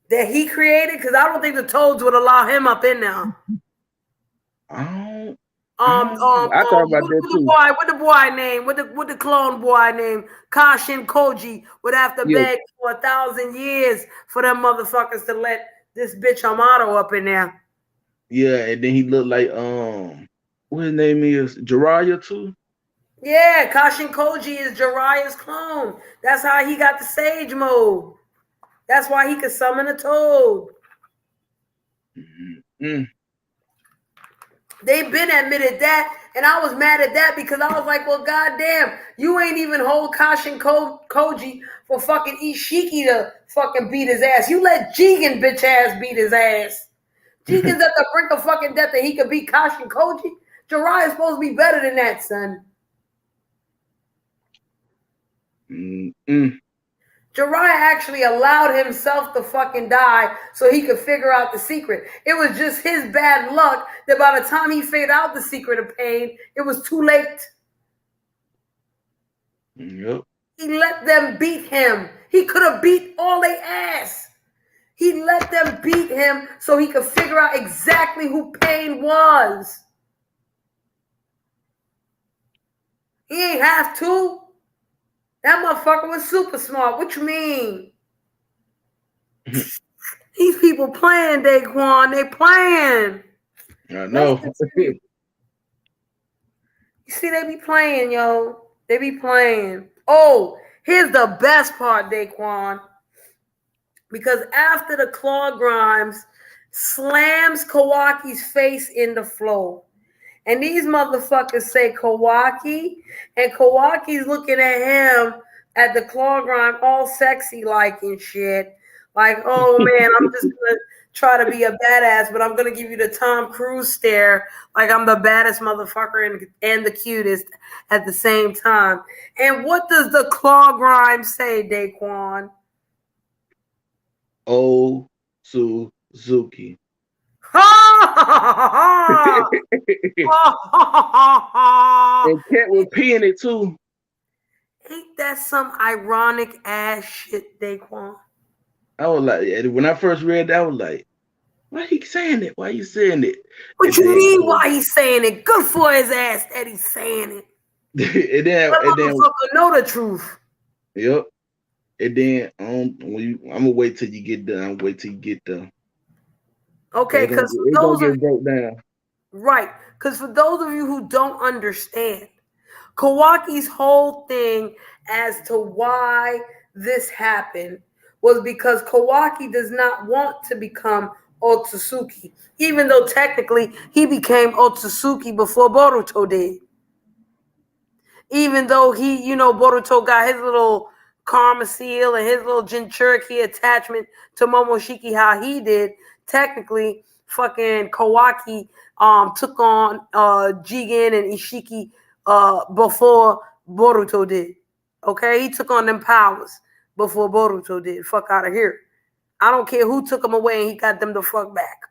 that he created, because I don't think the Toads would allow him up in now. I don't, I don't know. I thought about that too. What the boy name? What the clone boy name? Kashin Koji would have to Yeah, beg for 1,000 years for them motherfuckers to let this bitch Amato up in there. yeah, and then he looked like what his name is, Jiraiya too. Yeah, Kashin Koji is Jiraiya's clone. That's how he got the Sage mode. That's why he could summon a toad. Mm-hmm. They've been admitted that, and I was mad at that because I was like, well, goddamn, you ain't even hold Kashin Koji for fucking Ishiki to fucking beat his ass. You let Jigen bitch ass beat his ass. Jigen's at the brink of fucking death that he could beat Kashin Koji. Jiraiya's supposed to be better than that, son. Mm-mm. Jiraiya actually allowed himself to fucking die so he could figure out the secret. It was just his bad luck that by the time he figured out the secret of pain, it was too late. Yep. He let them beat him. He could have beat all they ass. He let them beat him so he could figure out exactly who Pain was. He ain't have to. That motherfucker was super smart. What you mean? These people playing, Daquan. They playing. I know. You see, they be playing, yo. They be playing. Oh, here's the best part, Daquan. Because after the Claw Grimes slams Kawaki's face in the floor, and these motherfuckers say Kawaki, and Kawaki's looking at him at the Claw Grime all sexy like and shit. Like, oh man, I'm just gonna try to be a badass, but I'm gonna give you the Tom Cruise stare, like I'm the baddest motherfucker and the cutest at the same time. And what does the Claw Grime say, Daquan? Oh, Suzuki. And Cat was peeing it too. Ain't that some ironic ass shit, Daquan? I was like, when I first read that, I was like, why he saying it? Why you saying it? What and you mean why he's saying it? Good for his ass that he's saying it. and then motherfucker know the truth. Yep. And then I'm gonna wait till you get done. Wait till you get done. Okay, because it's gonna get broke down. Right. Because for those of you who don't understand, Kawaki's whole thing as to why this happened was because Kawaki does not want to become Otsutsuki, even though technically he became Otsutsuki before Boruto did. Even though Boruto got his little karma seal and his little Jinchuriki attachment to Momoshiki how he did, technically fucking Kawaki took on Jigen and Ishiki before Boruto did. Okay, he took on them powers before Boruto did. Fuck out of here. I don't care who took them away and he got them the fuck back.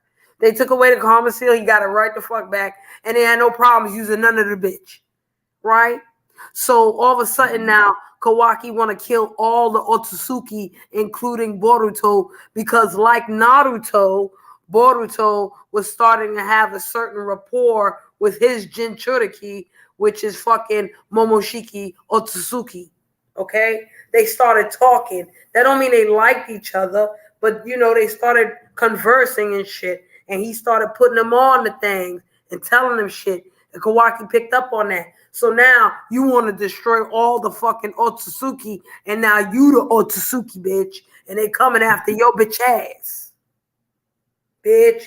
They took away the karma seal, he got it right the fuck back, and they had no problems using none of the bitch. Right? So all of a sudden now, Kawaki want to kill all the Otsutsuki, including Boruto, because like Naruto, Boruto was starting to have a certain rapport with his Jinchuriki, which is fucking Momoshiki Otsutsuki. Okay? They started talking. That don't mean they liked each other, but they started conversing and shit. And he started putting them on the things and telling them shit. And Kawaki picked up on that. So now you want to destroy all the fucking Otsutsuki, and now you the Otsutsuki, bitch. And they coming after your bitch ass. Bitch.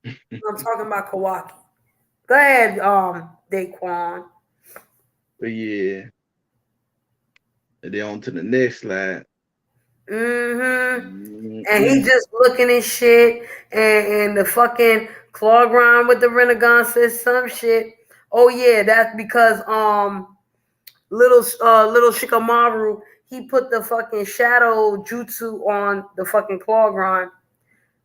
I'm talking about Kawaki. Go ahead, Daquan. But yeah. And then on to the next slide. And he just looking at shit, and the fucking Claw grind with the Renegon says some shit. Oh yeah, that's because little Shikamaru, he put the fucking shadow jutsu on the fucking claw grind,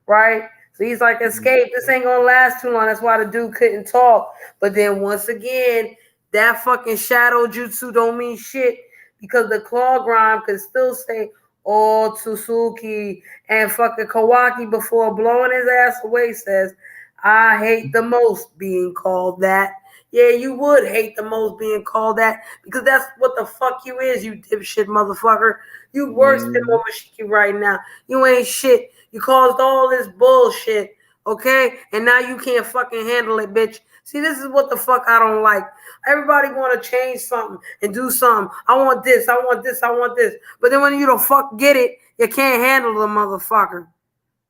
right? So he's like, escape. This ain't gonna last too long. That's why the dude couldn't talk. But then once again, that fucking shadow jutsu don't mean shit because the claw grind could still say "Oh Tsuki" and fucking Kawaki before blowing his ass away says, "I hate the most being called that." Yeah, you would hate the most being called that because that's what the fuck you is, you dipshit motherfucker. You worse than Momoshiki right now. You ain't shit. You caused all this bullshit, okay? And now you can't fucking handle it, bitch. See, this is what the fuck I don't like. Everybody want to change something and do something. I want this, I want this, I want this. But then when you don't fuck get it, you can't handle the motherfucker,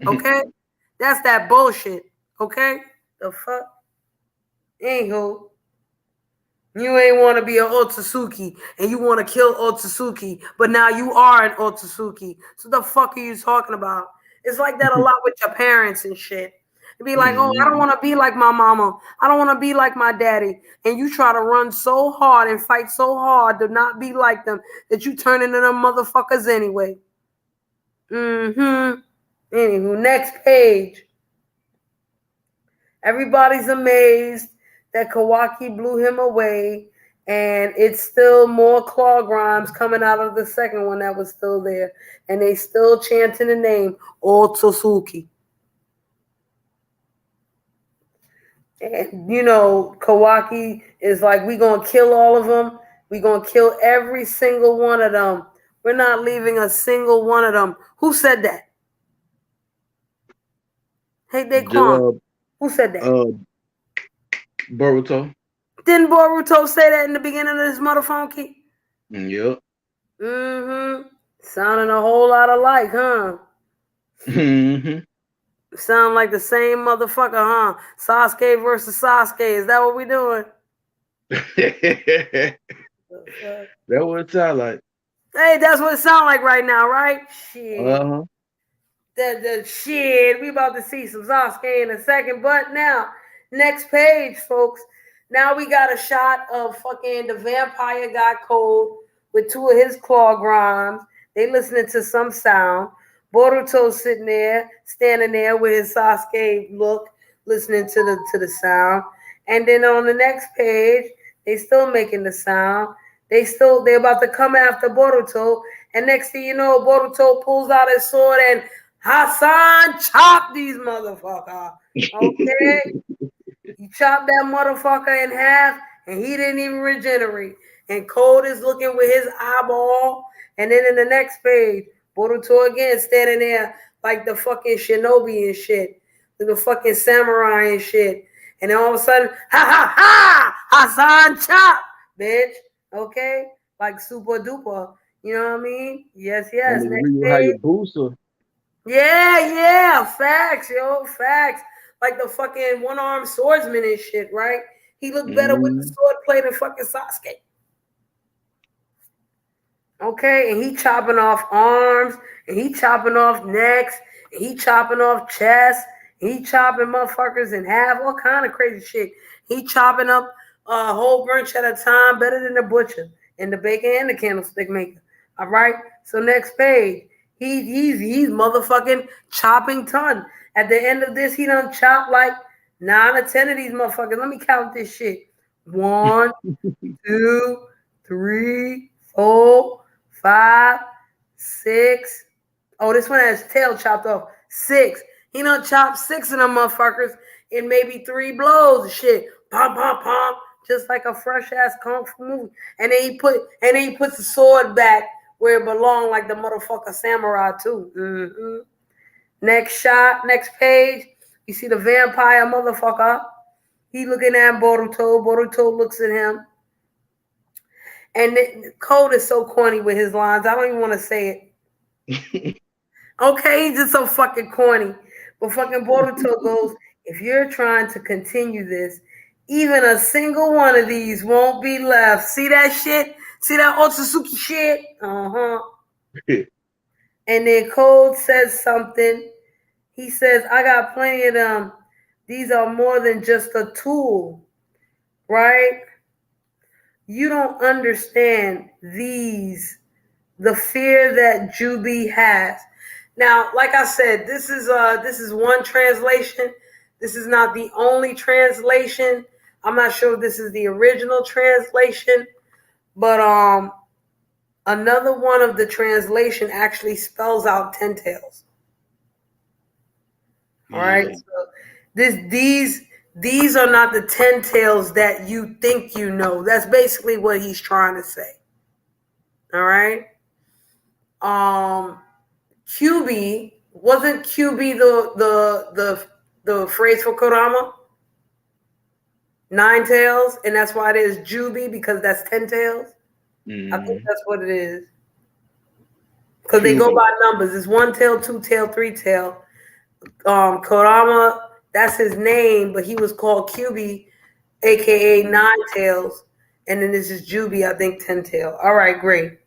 okay? That's that bullshit, okay? The fuck? Anywho. You ain't want to be an Otsutsuki and you want to kill Otsutsuki, but now you are an Otsutsuki. So the fuck are you talking about? It's like that a lot with your parents and shit. It'd be like, oh, I don't want to be like my mama. I don't want to be like my daddy. And you try to run so hard and fight so hard to not be like them that you turn into them motherfuckers anyway. Anywho, next page. Everybody's amazed that Kawaki blew him away, and it's still more claw grimes coming out of the second one that was still there, and they still chanting the name Otsutsuki. And you know, Kawaki is like, we gonna kill all of them. We gonna kill every single one of them. We're not leaving a single one of them. Who said that? Hey, Daquan. Who said that? Boruto. Didn't Boruto say that in the beginning of this motherfucker? Yep. Sounding a whole lot alike, huh? Sound like the same motherfucker, huh? Sasuke versus Sasuke. Is that what we doing? That what it sound like. Hey, that's what it sound like right now, right? Shit. Uh-huh. The shit. We about to see some Sasuke in a second. But now, next page, folks. Now we got a shot of fucking the vampire got cold with two of his claw grinds. They listening to some sound. Boruto sitting there, standing there with his Sasuke look, listening to the sound. And then on the next page, they still making the sound. They're about to come after Boruto. And next thing you know, Boruto pulls out his sword and Hassan chop these motherfucker. Okay? He chopped that motherfucker in half and he didn't even regenerate. And Code is looking with his eyeball. And then in the next page, Boruto again standing there like the fucking shinobi and shit. Like the fucking samurai and shit. And then all of a sudden, ha ha ha! Hassan chop, bitch. Okay? Like super duper. You know what I mean? Yes. And Next page. Hayabusa. Yeah. Facts, yo. Facts. Like the fucking one-armed swordsman and shit, right? He looked better with the sword play than fucking Sasuke. Okay, and he chopping off arms, and he chopping off necks, and he chopping off chests, and he chopping motherfuckers in half, all kind of crazy shit. He chopping up a whole bunch at a time, better than the butcher and the baker and the candlestick maker. All right, so next page, he's motherfucking chopping ton. At the end of this, he done chop like 9 or 10 of these motherfuckers. Let me count this shit. 1, 2, 3, 4, 5, 6. Oh, this one has tail chopped off. 6. He done chopped 6 of them motherfuckers in maybe 3 blows and shit. Pom pom pom. Just like a fresh ass kung fu movie. And then he puts the sword back where it belonged, like the motherfucker samurai too. Next shot, next page. You see the vampire motherfucker. He looking at Boruto. Boruto looks at him. And Code is so corny with his lines. I don't even want to say it. Okay, he's just so fucking corny. But fucking Boruto goes, if you're trying to continue this, even a single one of these won't be left. See that shit? See that Otsutsuki shit? Uh-huh. And then Code says something. He says, I got plenty of them. These are more than just a tool, right? You don't understand the fear that Juby has. Now, like I said, this is one translation. This is not the only translation. I'm not sure if this is the original translation, but another one of the translation actually spells out ten tails. All right. Yeah. So these are not the ten tails that you think you know. That's basically what he's trying to say. All right. Um, QB wasn't QB the phrase for Kurama? Nine tails, and that's why it is Juby because that's ten tails. I think Mm-hmm. that's what it is. Because they go QB. by numbers. It's one tail, two tail, three tail. Kurama, that's his name, but he was called QB, aka Nine Tails. And then this is Juby, I think ten tail. All right, great.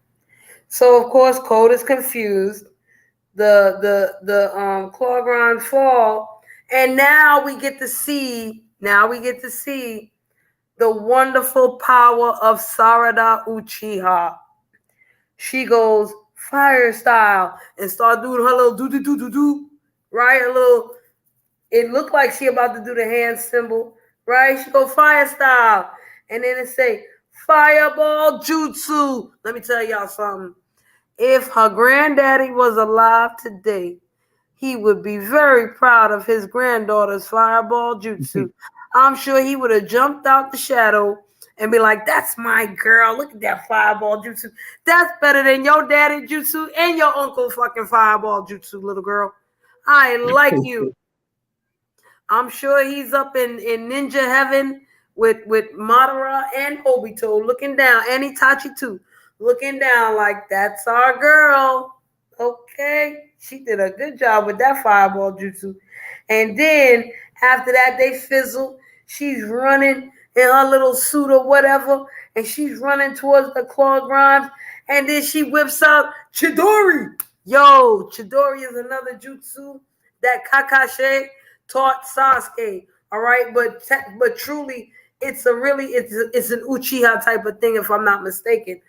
So of course, Code is confused. The Clogron fall, and now we get to see the wonderful power of Sarada Uchiha. She goes fire style and start doing her little do do do do do, right? A little. It looked like she about to do the hand symbol, right? She go fire style, and then it say fireball jutsu. Let me tell y'all something. If her granddaddy was alive today, he would be very proud of his granddaughter's fireball jutsu. I'm sure he would have jumped out the shadow and be like, "That's my girl. Look at that fireball jutsu. That's better than your daddy jutsu and your uncle fucking fireball jutsu, little girl. I like you." I'm sure he's up in ninja heaven with Madara and Obito looking down, and Itachi too, looking down like that's our girl. Okay, she did a good job with that fireball jutsu. And then after that, they fizzle. She's running in her little suit or whatever, and she's running towards the claw grimes. And then she whips out Chidori. Yo, Chidori is another jutsu that Kakashi taught Sasuke. All right, but truly, it's an Uchiha type of thing, if I'm not mistaken.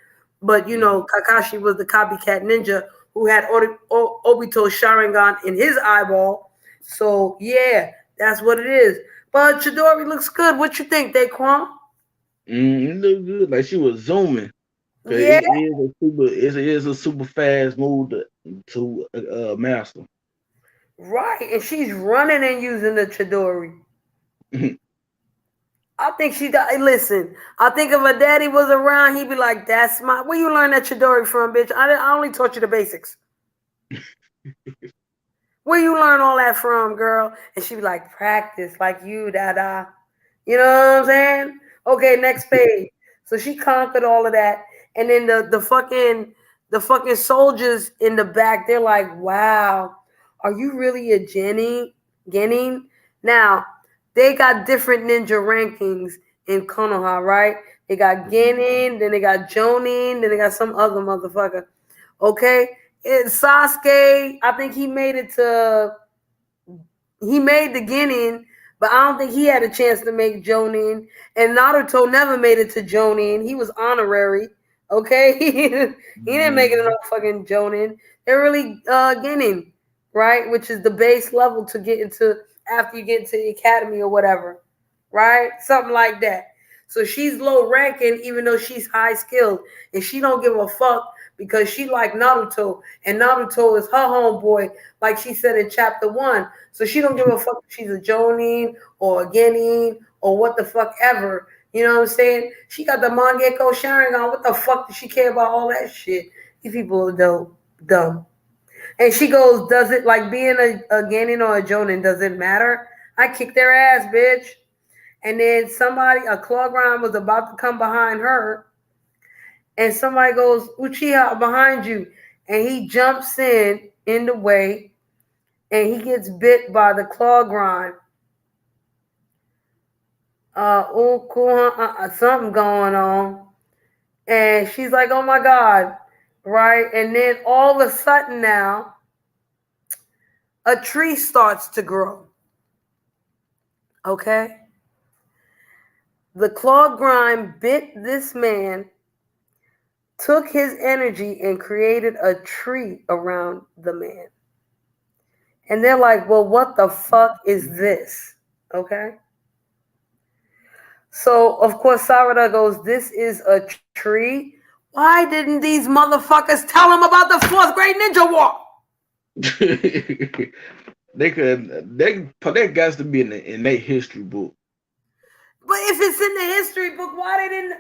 But you know, Kakashi was the copycat ninja who had Obito's Sharingan in his eyeball. So yeah, that's what it is. But Chidori looks good. What you think, Daquan? It looked good. Like she was zooming. Cause Yeah, it is a super fast move to master. right. And she's running and using the Chidori. I think she got. Listen, I think if her daddy was around, he'd be like, "That's my. Where you learn that Chidori from, bitch? I only taught you the basics. Where you learn all that from, girl?" And she'd be like, "Practice, like you, da." You know what I'm saying? Okay, next page. So she conquered all of that, and then the fucking soldiers in the back, they're like, "Wow, are you really a Genin?" Now they got different ninja rankings in Konoha, right? They got Genin, then they got Jonin, then they got some other motherfucker. Okay, Sasuke, I think he made the Genin, but I don't think he had a chance to make Jonin. And Naruto never made it to Jonin. He was honorary. Okay, he didn't make it Mhm. enough fucking Jonin. They're really Genin, right? Which is the base level to get into after you get into the academy or whatever, right? Something like that. So she's low ranking, even though she's high skilled, and she don't give a fuck because she like Naruto, and Naruto is her homeboy, like she said in chapter 1. So she don't give a fuck if she's a Jonin or a Genin or what the fuck ever. You know what I'm saying? She got the Mangekyo Sharingan. What the fuck does she care about all that shit? These people are dumb. And she goes, does it like being a Genin or a Jonin, does it matter? I kicked their ass, bitch. And then a Clawground was about to come behind her, and somebody goes, Uchiha behind you. And he jumps in the way, and he gets bit by the claw grind. Something going on. And she's like, oh my God. Right? And then all of a sudden now, a tree starts to grow. Okay? The claw grime bit this man, took his energy, and created a tree around the man. And they're like, well, what the fuck is this? Okay? So, of course, Sarada goes, this is a tree. Why didn't these motherfuckers tell him about the fourth grade ninja war? That got to be in their history book. But if it's in the history book, why they didn't?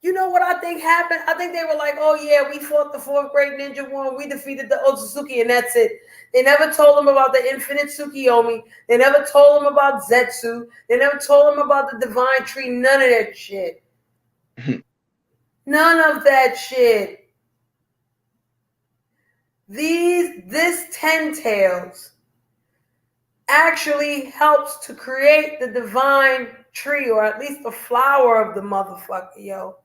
You know what I think happened? I think they were like, oh yeah, we fought the fourth grade ninja war, we defeated the Otsutsuki, and that's it. They never told him about the infinite Tsukiyomi. They never told him about Zetsu. They never told him about the divine tree. None of that shit. None of that shit. This Ten Tails actually helps to create the divine tree, or at least the flower of the motherfucker, yo.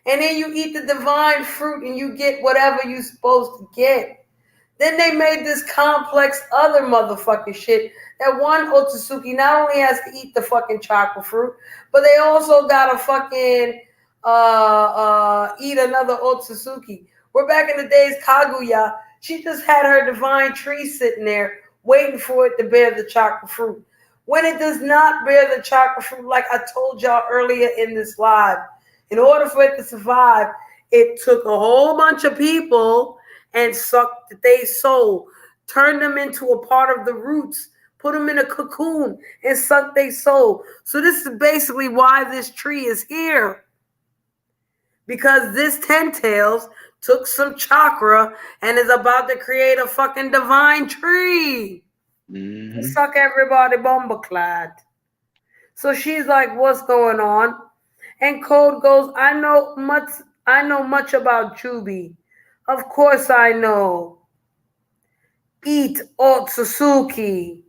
And then you eat the divine fruit and you get whatever you're supposed to get. Then they made this complex other motherfucking shit that one Otsutsuki not only has to eat the fucking chakra fruit, but they also gotta fucking eat another Otsutsuki. Where back in the days, Kaguya, she just had her divine tree sitting there waiting for it to bear the chakra fruit. When it does not bear the chakra fruit, like I told y'all earlier in this live, in order for it to survive, it took a whole bunch of people and sucked their soul, turned them into a part of the roots, put them in a cocoon, and sucked their soul. So this is basically why this tree is here. Because this Ten Tails took some chakra and is about to create a fucking divine tree. Mm-hmm. Suck everybody bumbleclad. So she's like, what's going on? And Code goes, I know much about Juby. Of course I know. Eat Otsutsuki.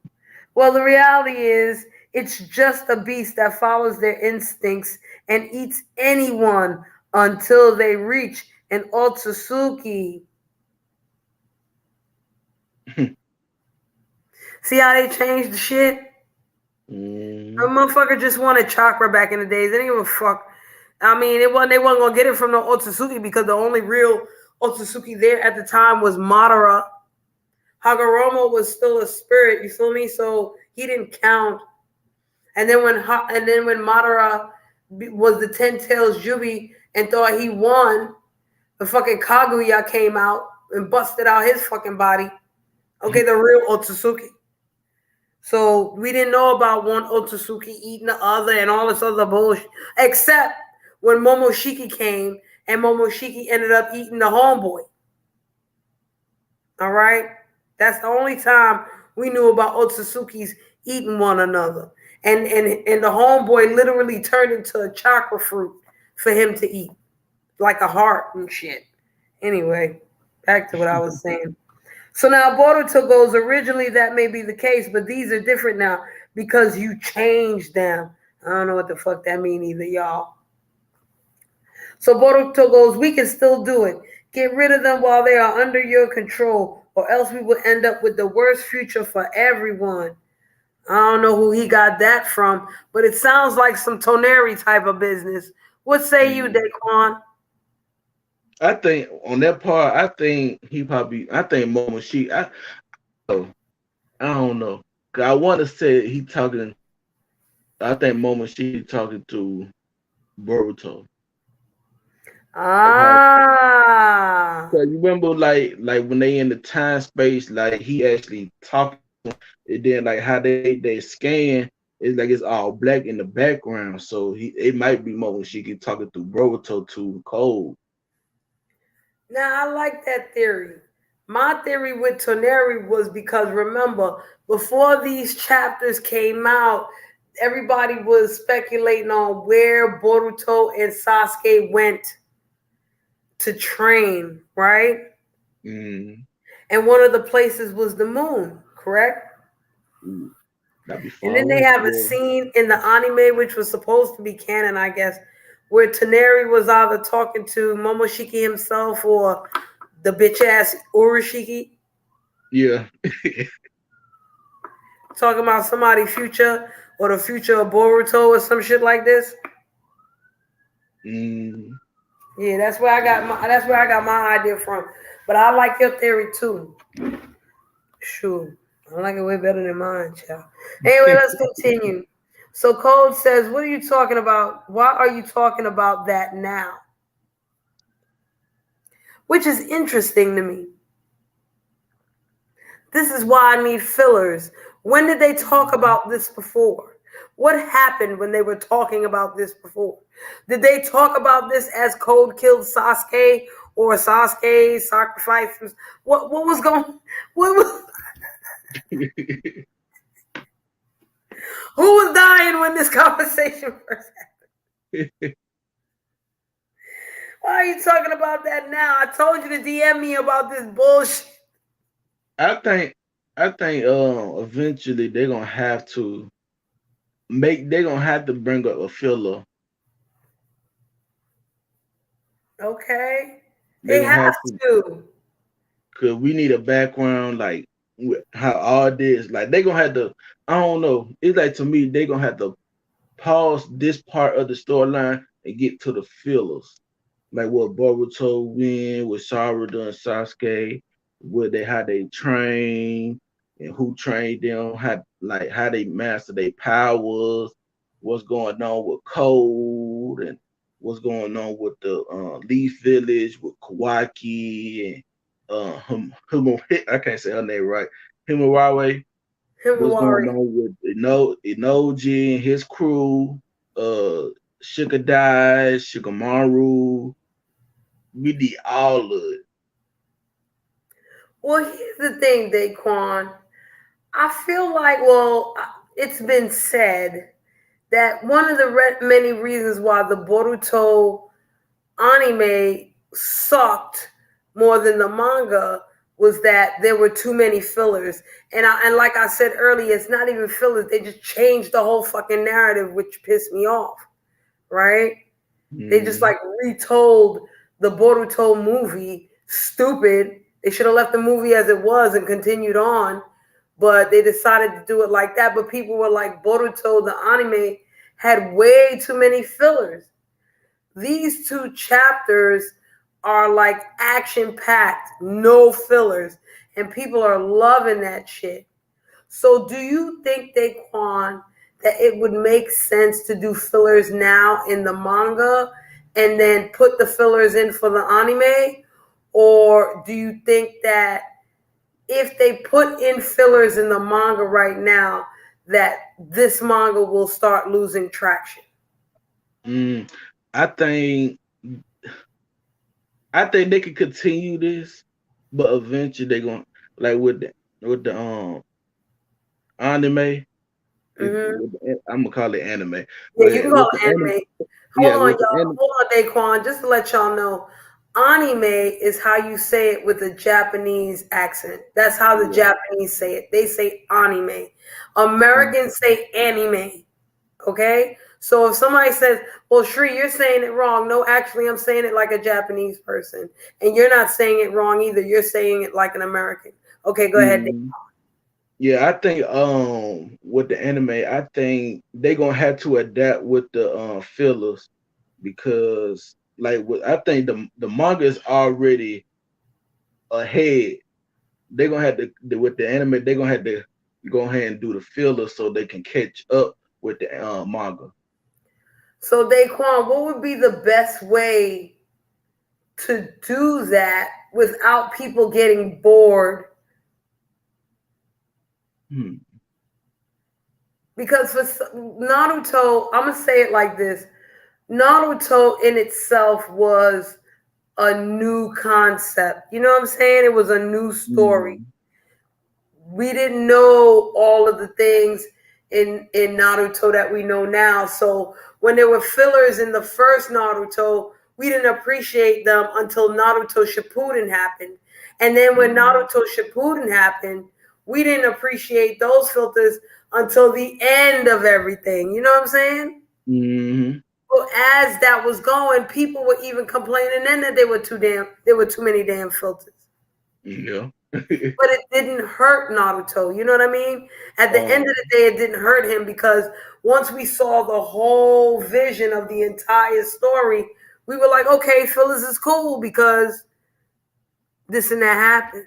Well, the reality is, it's just a beast that follows their instincts and eats anyone until they reach an Otsutsuki. See how they changed the shit? A motherfucker just wanted chakra back in the days. They didn't give a fuck. I mean, they wasn't gonna get it from the Otsutsuki because the only real Otsutsuki there at the time was Madara. Hagoromo was still a spirit, you feel me? So he didn't count. And then when Madara was the Ten Tails Jubi and thought he won, the fucking Kaguya came out and busted out his fucking body. Okay, the real Otsutsuki. So we didn't know about one Otsutsuki eating the other and all this other bullshit, except when Momoshiki came and Momoshiki ended up eating the homeboy. All right? That's the only time we knew about Otsutsukis eating one another. And the homeboy literally turned into a chakra fruit for him to eat, like a heart and shit. Anyway, back to what I was saying. So now Boruto goes, originally that may be the case, but these are different now because you changed them. I don't know what the fuck that mean either, y'all. So Boruto goes, we can still do it. Get rid of them while they are under your control, or else we will end up with the worst future for everyone. I don't know who he got that from, but it sounds like some Toneri type of business. What say you, Daquan? I think on that part, I think Momoshiki. I don't know. Cause I want to say he talking. I think Momoshiki talking to Boruto. Ah. So you remember, like when they in the time space, like he actually talking, and then like how they scan. It's like it's all black in the background, so it might be Momoshiki talking to Boruto to Code. Now I like that theory. My theory with Toneri was because remember, before these chapters came out, everybody was speculating on where Boruto and Sasuke went to train, right? Mm. And one of the places was the moon, correct? Ooh, that'd be And far then they away. have a Yeah. scene in the anime, which was supposed to be canon, I guess, where Toneri was either talking to Momoshiki himself or the bitch ass Yeah. talking about somebody's future or the future of Boruto or some shit like this. Mm. Yeah, that's where I got my idea from. But I like your theory too. Sure. I like it way better than mine, child. Anyway, let's continue. So Code says, what are you talking about? Why are you talking about that now? Which is interesting to me. This is why I need fillers. When did they talk about this before? What happened when they were talking about this before? Did they talk about this as Code killed Sasuke or Sasuke sacrificed? What was going? What was? Who was dying when this conversation first happened? Why are you talking about that now? I told you to DM me about this bullshit. I think eventually they're gonna have to bring up a filler. Okay. They're They gonna have have to, to. cause we need a background like how all this like they gonna have to. I don't know. It's like to me they gonna have to pause this part of the storyline and get to the fillers. Like what Boruto win with Sarada and Sasuke, what they how they train and who trained them, how they master their powers, what's going on with Cold and what's going on with the Leaf Village with Kawaki and I can't say her name right. Himurawe, what's going Himawari. on with Inoji and his crew, Shikadai, Shikamaru. We need all of it. Well, here's the thing, Daquan. I feel like, well, it's been said that one of the many reasons why the Boruto anime sucked more than the manga was that there were too many fillers. And like I said earlier, it's not even fillers. They just changed the whole fucking narrative, which pissed me off, right? They just Mm, like retold the Boruto movie. Stupid. They should have left the movie as it was and continued on, but they decided to do it like that. But people were like, Boruto, the anime, had way too many fillers. These two chapters are like action packed, no fillers, and people are loving that shit. So, do you think, Daquan, that it would make sense to do fillers now in the manga and then put the fillers in for the anime? Or do you think that if they put in fillers in the manga right now, that this manga will start losing traction? mm. I think I think they could continue this, but eventually they're gonna like with the anime. Mm-hmm. I'm gonna call it anime. Yeah, you can call With the it anime, anime. Hold yeah, on, with the y'all. anime, Hold on, Daquan. Just to let y'all know, anime is how you say it with a Japanese accent. That's how the yeah. Japanese say it. They say anime. Mm, Americans say anime. Okay? So if somebody says, well, Shri, you're saying it wrong. No, actually, I'm saying it like a Japanese person. And you're not saying it wrong either. You're saying it like an American. Okay, go ahead. mm. Yeah, I think with the anime, I think they gonna have to adapt with the fillers because I think the manga is already ahead. They're gonna have to with the anime, they're gonna have to go ahead and do the fillers so they can catch up with the manga. So, Daquan, what would be the best way to do that without people getting bored? Hmm. Because for Naruto, I'm gonna say it like this: Naruto in itself was a new concept. You know what I'm saying? It was a new story. Mm, We didn't know all of the things in Naruto that we know now. So when there were fillers in the first Naruto, we didn't appreciate them until Naruto Shippuden happened. And then when mm, Naruto Shippuden happened, we didn't appreciate those filters until the end of everything. You know what I'm saying? mm, Well, as that was going, people were even complaining then that there were too many damn filters. yeah. but it didn't hurt Naruto. You know what I mean? At the end of the day, it didn't hurt him because once we saw the whole vision of the entire story, we were like, okay, Phyllis is cool because this and that happened.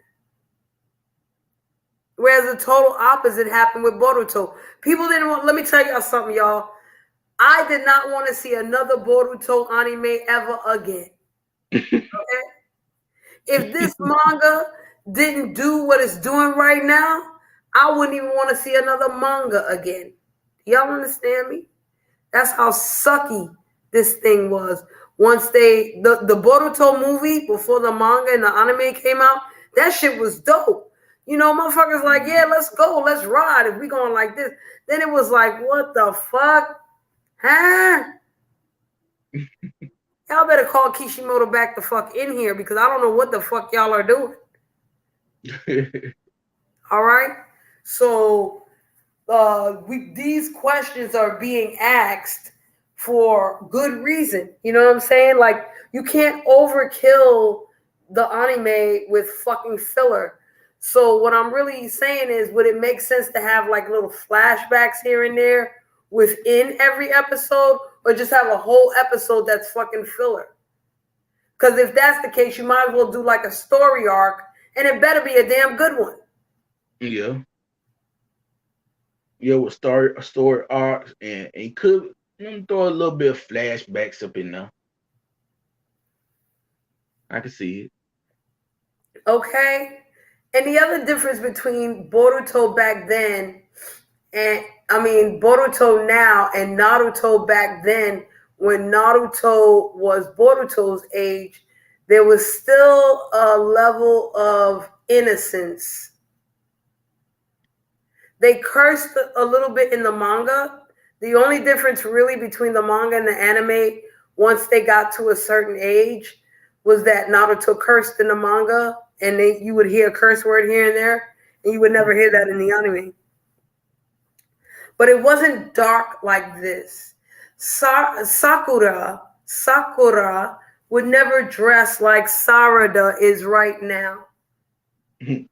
Whereas the total opposite happened with Boruto. People didn't want, let me tell y'all something, y'all. I did not want to see another Boruto anime ever again. Okay? If this manga didn't do what it's doing right now, I wouldn't even want to see another manga again. Y'all understand me? That's how sucky this thing was. Once the Boruto movie before the manga and the anime came out, that shit was dope. You know, motherfuckers like, yeah, let's go, let's ride if we going like this. Then it was like, what the fuck? Huh? Y'all better call Kishimoto back the fuck in here because I don't know what the fuck y'all are doing. All right? So these questions are being asked for good reason. You know what I'm saying? Like, you can't overkill the anime with fucking filler. So what I'm really saying is, would it make sense to have like little flashbacks here and there within every episode, or just have a whole episode that's fucking filler? Because if that's the case, you might as well do like a story arc, and it better be a damn good one. Yeah. Yeah, with story arcs and could throw a little bit of flashbacks up in there. I can see it. Okay. And the other difference between Boruto back then and Boruto now and Naruto back then, when Naruto was Boruto's age, there was still a level of innocence. They cursed a little bit in the manga. The only difference really between the manga and the anime, once they got to a certain age, was that Naruto cursed in the manga, and you would hear a curse word here and there, and you would never hear that in the anime. But it wasn't dark like this. Sakura would never dress like Sarada is right now. You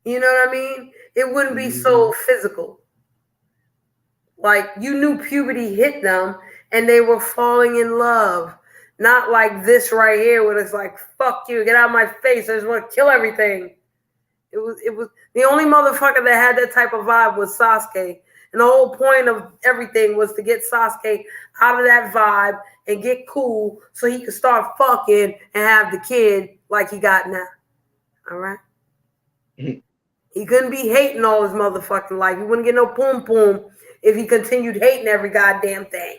know what I mean? It wouldn't be so physical. Like, you knew puberty hit them and they were falling in love. Not like this right here where it's like, fuck you, get out of my face, I just want to kill everything. It was the only motherfucker that had that type of vibe was Sasuke. And the whole point of everything was to get Sasuke out of that vibe and get cool so he could start fucking and have the kid like he got now. All right? He couldn't be hating all his motherfucking life. He wouldn't get no poom poom if he continued hating every goddamn thing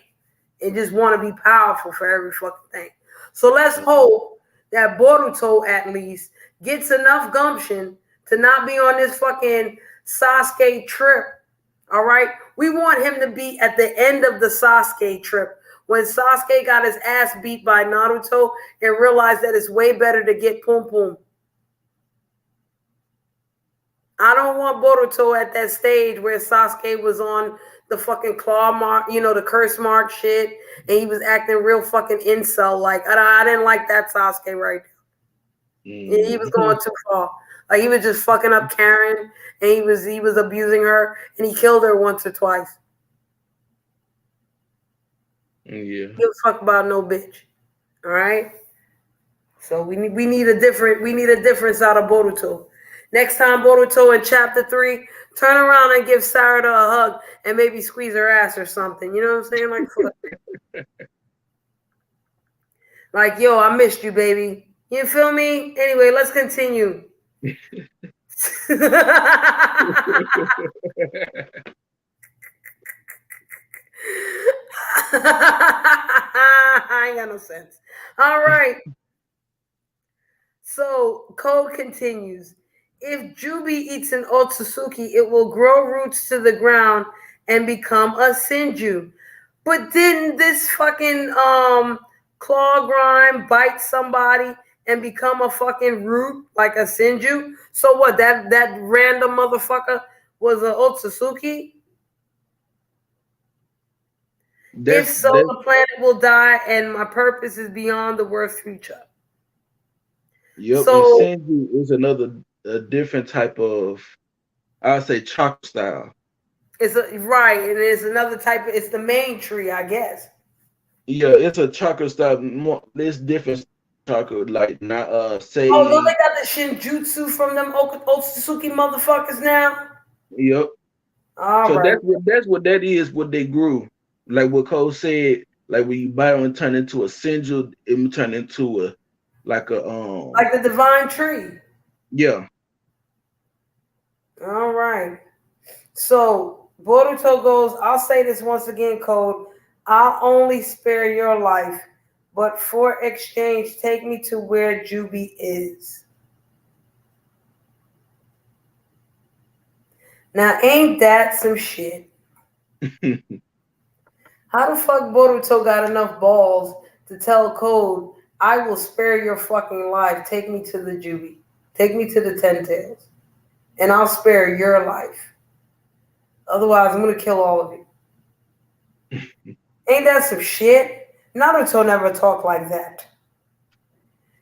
and just want to be powerful for every fucking thing. So let's hope that Boruto at least gets enough gumption to not be on this fucking Sasuke trip. All right? We want him to be at the end of the Sasuke trip when Sasuke got his ass beat by Naruto and realized that it's way better to get poom poom. I don't want Boruto at that stage where Sasuke was on the fucking claw mark, the curse mark shit, and he was acting real fucking incel. Like, I didn't like that Sasuke right now. He was going too far. Like, he was just fucking up Karen, and he was abusing her, and he killed her once or twice. Yeah. Give a fuck about no bitch. All right. So we need a difference out of Boruto. Next time Boruto in chapter 3, turn around and give Sarada a hug and maybe squeeze her ass or something. You know what I'm saying? Like, like, yo, I missed you, baby. You feel me? Anyway, let's continue. I ain't got no sense. All right. So Code continues. If Jubi eats an Otsutsuki, it will grow roots to the ground and become a Senju. But didn't this fucking claw grime bite somebody and become a fucking root like a Senju? So what? That random motherfucker was an Otsutsuki? If so, the planet will die, and my purpose is beyond the worst future. Yep, So, and Senju is another a different type of, I'd say, chakra style. It's right, and it's another type of. It's the main tree, I guess. Yeah, it's a chakra style. More, it's different chakra, like not Oh, don't say. they got the shinjutsu from them Otsutsuki motherfuckers now? Yep. All So right. that's what that is. What they grew, like what Cole said. Like when you buy one, turn into a single, it will turn into a like a Like the divine tree. yeah. All right. So Boruto goes, I'll say this once again, Code. I'll only spare your life, but for exchange, take me to where Juby is. Now, ain't that some shit? How the fuck Boruto got enough balls to tell Code, I will spare your fucking life. Take me to the Juby. Take me to the Ten Tails. And I'll spare your life. Otherwise, I'm gonna kill all of you. Ain't that some shit? Naruto never talked like that.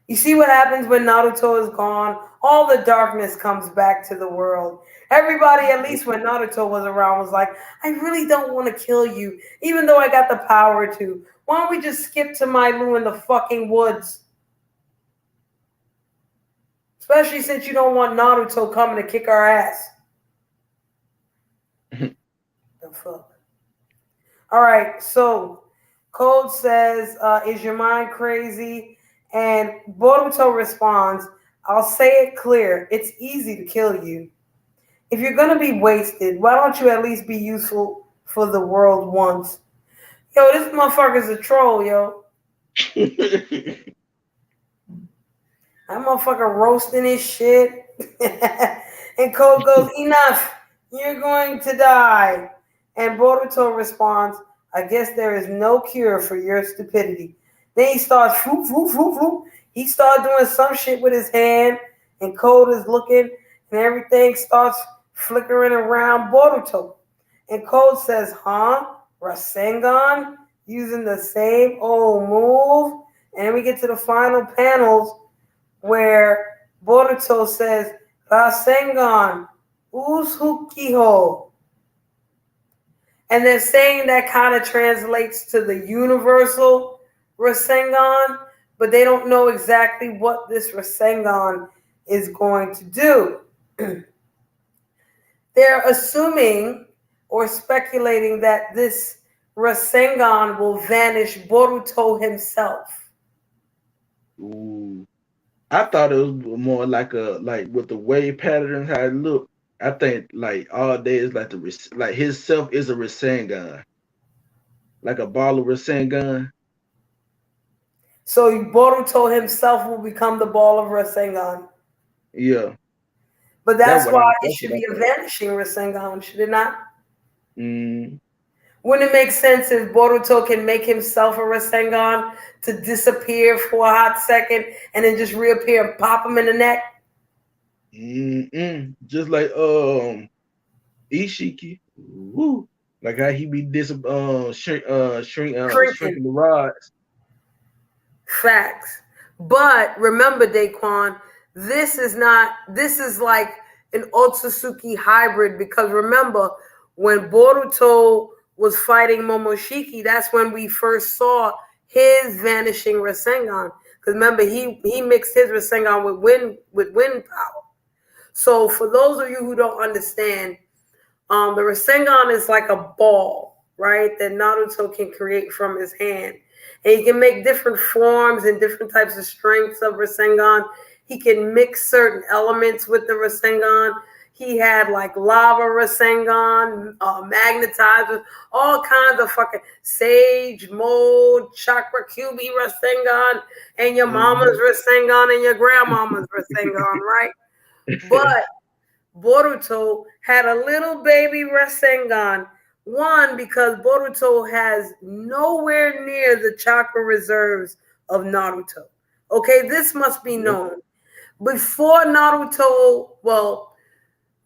You see what happens when Naruto is gone? All the darkness comes back to the world. Everybody, at least when Naruto was around, was like, I really don't want to kill you, even though I got the power to. Why don't we just skip to Mailu in the fucking woods? Especially since you don't want Naruto coming to kick our ass. The fuck? All right, so Code says, is your mind crazy? And Boruto responds, I'll say it clear. It's easy to kill you. If you're going to be wasted, why don't you at least be useful for the world once? Yo, this motherfucker's a troll, yo. That motherfucker roasting his shit. And Code goes, enough. You're going to die. And Boruto responds, I guess there is no cure for your stupidity. Then he starts, whoop, whoop, whoop, whoop. He starts doing some shit with his hand. And Code is looking. And everything starts flickering around Boruto. And Code says, huh? Rasengan? Using the same old move? And we get to the final panels where Boruto says, Rasengan, Uzukiho. And they're saying that kind of translates to the universal Rasengan, but they don't know exactly what this Rasengan is going to do. They're assuming or speculating that this Rasengan will vanish Boruto himself. Ooh. I thought it was more like with the wave patterns how it looked. I think like all day is like like his self is a Rasengan, like a ball of Rasengan. So Boruto himself will become the ball of Rasengan. Yeah, But that's why it that's should what I be a thought. vanishing Rasengan, should it not? Mm, Wouldn't it make sense if Boruto can make himself a Rasengan to disappear for a hot second and then just reappear and pop him in the neck? just like Ishiki. Woo. Like how he be Shrinking. shrinking the rods. Facts. But remember, Daquan, this is like an Otsutsuki hybrid because remember, when Boruto was fighting Momoshiki, that's when we first saw his vanishing Rasengan. Because remember, he mixed his Rasengan with wind power. So for those of you who don't understand, the Rasengan is like a ball, right, that Naruto can create from his hand. And he can make different forms and different types of strengths of Rasengan. He can mix certain elements with the Rasengan. He had like lava Rasengan, magnetizer, all kinds of fucking sage, mold, chakra, QB Rasengan, and your mama's Rasengan and your grandmama's Rasengan, right? But Boruto had a little baby Rasengan. One, because Boruto has nowhere near the chakra reserves of Naruto. Okay, this must be known. Before Naruto, well,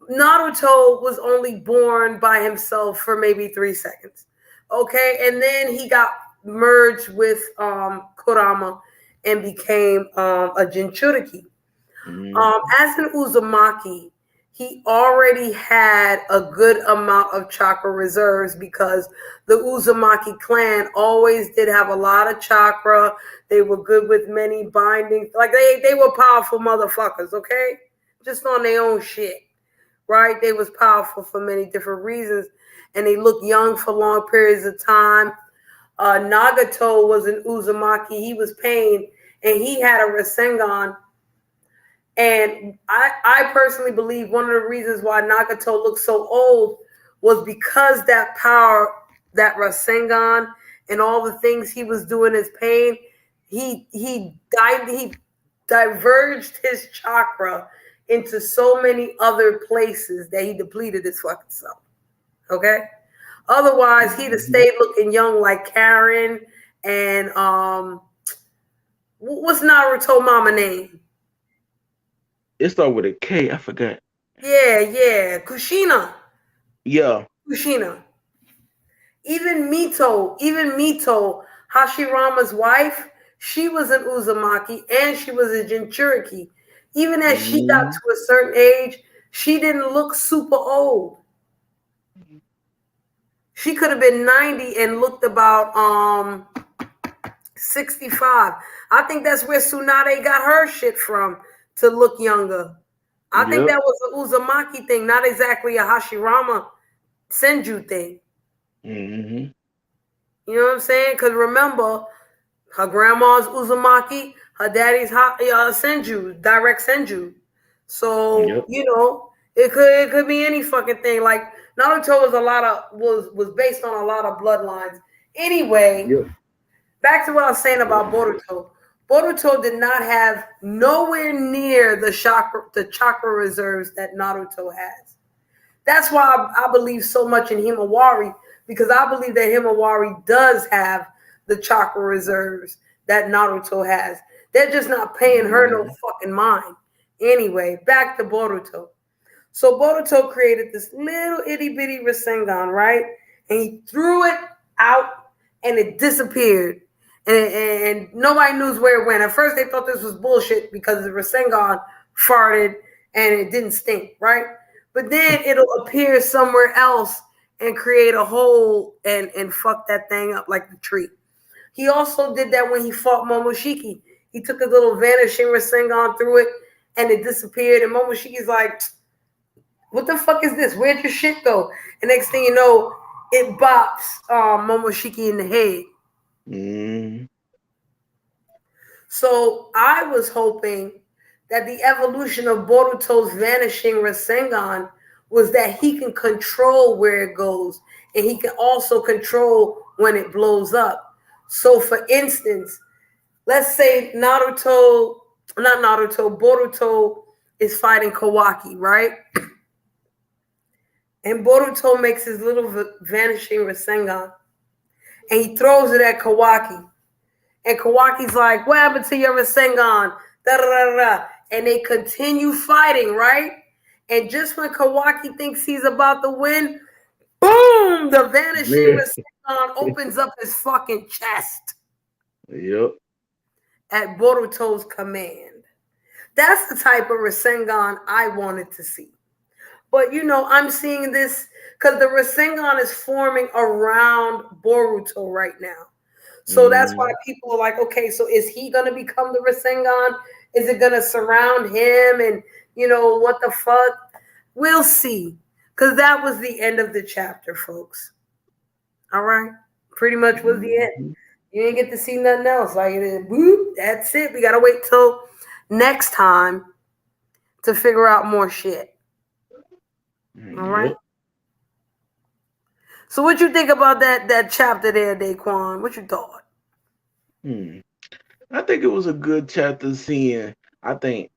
Naruto was only born by himself for maybe 3 seconds. Okay, and then he got merged with Kurama and became a Jinchuriki. Mm-hmm. As an Uzumaki, he already had a good amount of chakra reserves because the Uzumaki clan always did have a lot of chakra. They were good with many bindings. Like they were powerful motherfuckers, okay? Just on their own shit, right? They was powerful for many different reasons. And they looked young for long periods of time. Nagato was an Uzumaki. He was Pain, and he had a Rasengan. And I personally believe one of the reasons why Nagato looks so old was because that power, that Rasengan, and all the things he was doing as Pain, he diverged his chakra into so many other places that he depleted his fucking self. Okay? Otherwise, he'd have Mm-hmm. stayed looking young like Karen and what's Naruto mama name? It started with a K. I forgot. Yeah, Kushina. Yeah. Kushina. Even Mito, Hashirama's wife, she was an Uzumaki and she was a Jinchuriki. Even as she got Mm-hmm. to a certain age, she didn't look super old. She could have been 90 and looked about 65. I think that's where Tsunade got her shit from to look younger. I think Yep. that was an Uzumaki thing, not exactly a Hashirama Senju thing. Mm-hmm. You know what I'm saying? Because remember, her grandma's Uzumaki, her daddy's Senju, direct Senju. So Yep. it could be any fucking thing. Like Naruto was based on a lot of bloodlines. Anyway, Yep. back to what I was saying about Boruto. Boruto did not have nowhere near the chakra reserves that Naruto has. That's why I believe so much in Himawari, because I believe that Himawari does have the chakra reserves that Naruto has. They're just not paying her no Mm-hmm. fucking mind. Anyway, back to Boruto. So Boruto created this little itty bitty Rasengan, right? And he threw it out and it disappeared. And nobody knows where it went. At first they thought this was bullshit because the Rasengan farted and it didn't stink, right? But then it'll appear somewhere else and create a hole and fuck that thing up like the tree. He also did that when he fought Momoshiki. He took a little vanishing Rasengan through it and it disappeared. And Momoshiki's like, what the fuck is this? Where'd your shit go? And next thing you know, it bops Momoshiki in the head. Mm-hmm. So I was hoping that the evolution of Boruto's vanishing Rasengan was that he can control where it goes and he can also control when it blows up. So for instance, let's say Boruto is fighting Kawaki, right? And Boruto makes his little vanishing Rasengan and he throws it at Kawaki. And Kawaki's like, what happened to your Rasengan? Da, da, da, da. And they continue fighting, right? And just when Kawaki thinks he's about to win, boom, the vanishing Man. Rasengan opens up his fucking chest Yep. at Boruto's command. That's the type of Rasengan I wanted to see. But I'm seeing this because the Rasengan is forming around Boruto right now. So that's why Mm-hmm. people are like, okay, so is he going to become the Rasengan? Is it going to surround him? And, what the fuck? We'll see. Because that was the end of the chapter, folks. All right? Pretty much was the end. Mm-hmm. You didn't get to see nothing else. Like, whoop, that's it. We got to wait till next time to figure out more shit. All right? Yep. So what you think about that chapter there, Daquan? What you thought? Hmm. I think it was a good chapter seeing. I think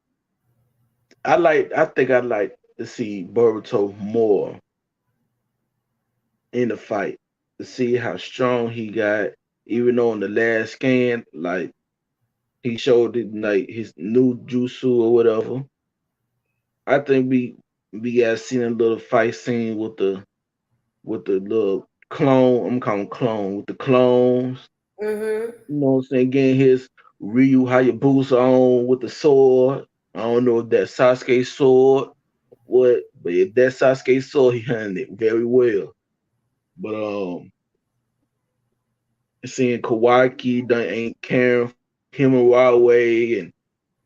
I'd like to see Boruto more in the fight to see how strong he got. Even though on the last scan, like he showed it like his new jutsu or whatever. I think we got seen a little fight scene with the little clone. I'm calling clone with the clones. Mm-hmm. You know what I'm saying? Getting his Ryu Hayabusa on with the sword. I don't know if that Sasuke sword, what, but if that Sasuke sword, he handled it very well. But seeing Kawaki done ain't caring for him and Huawei, and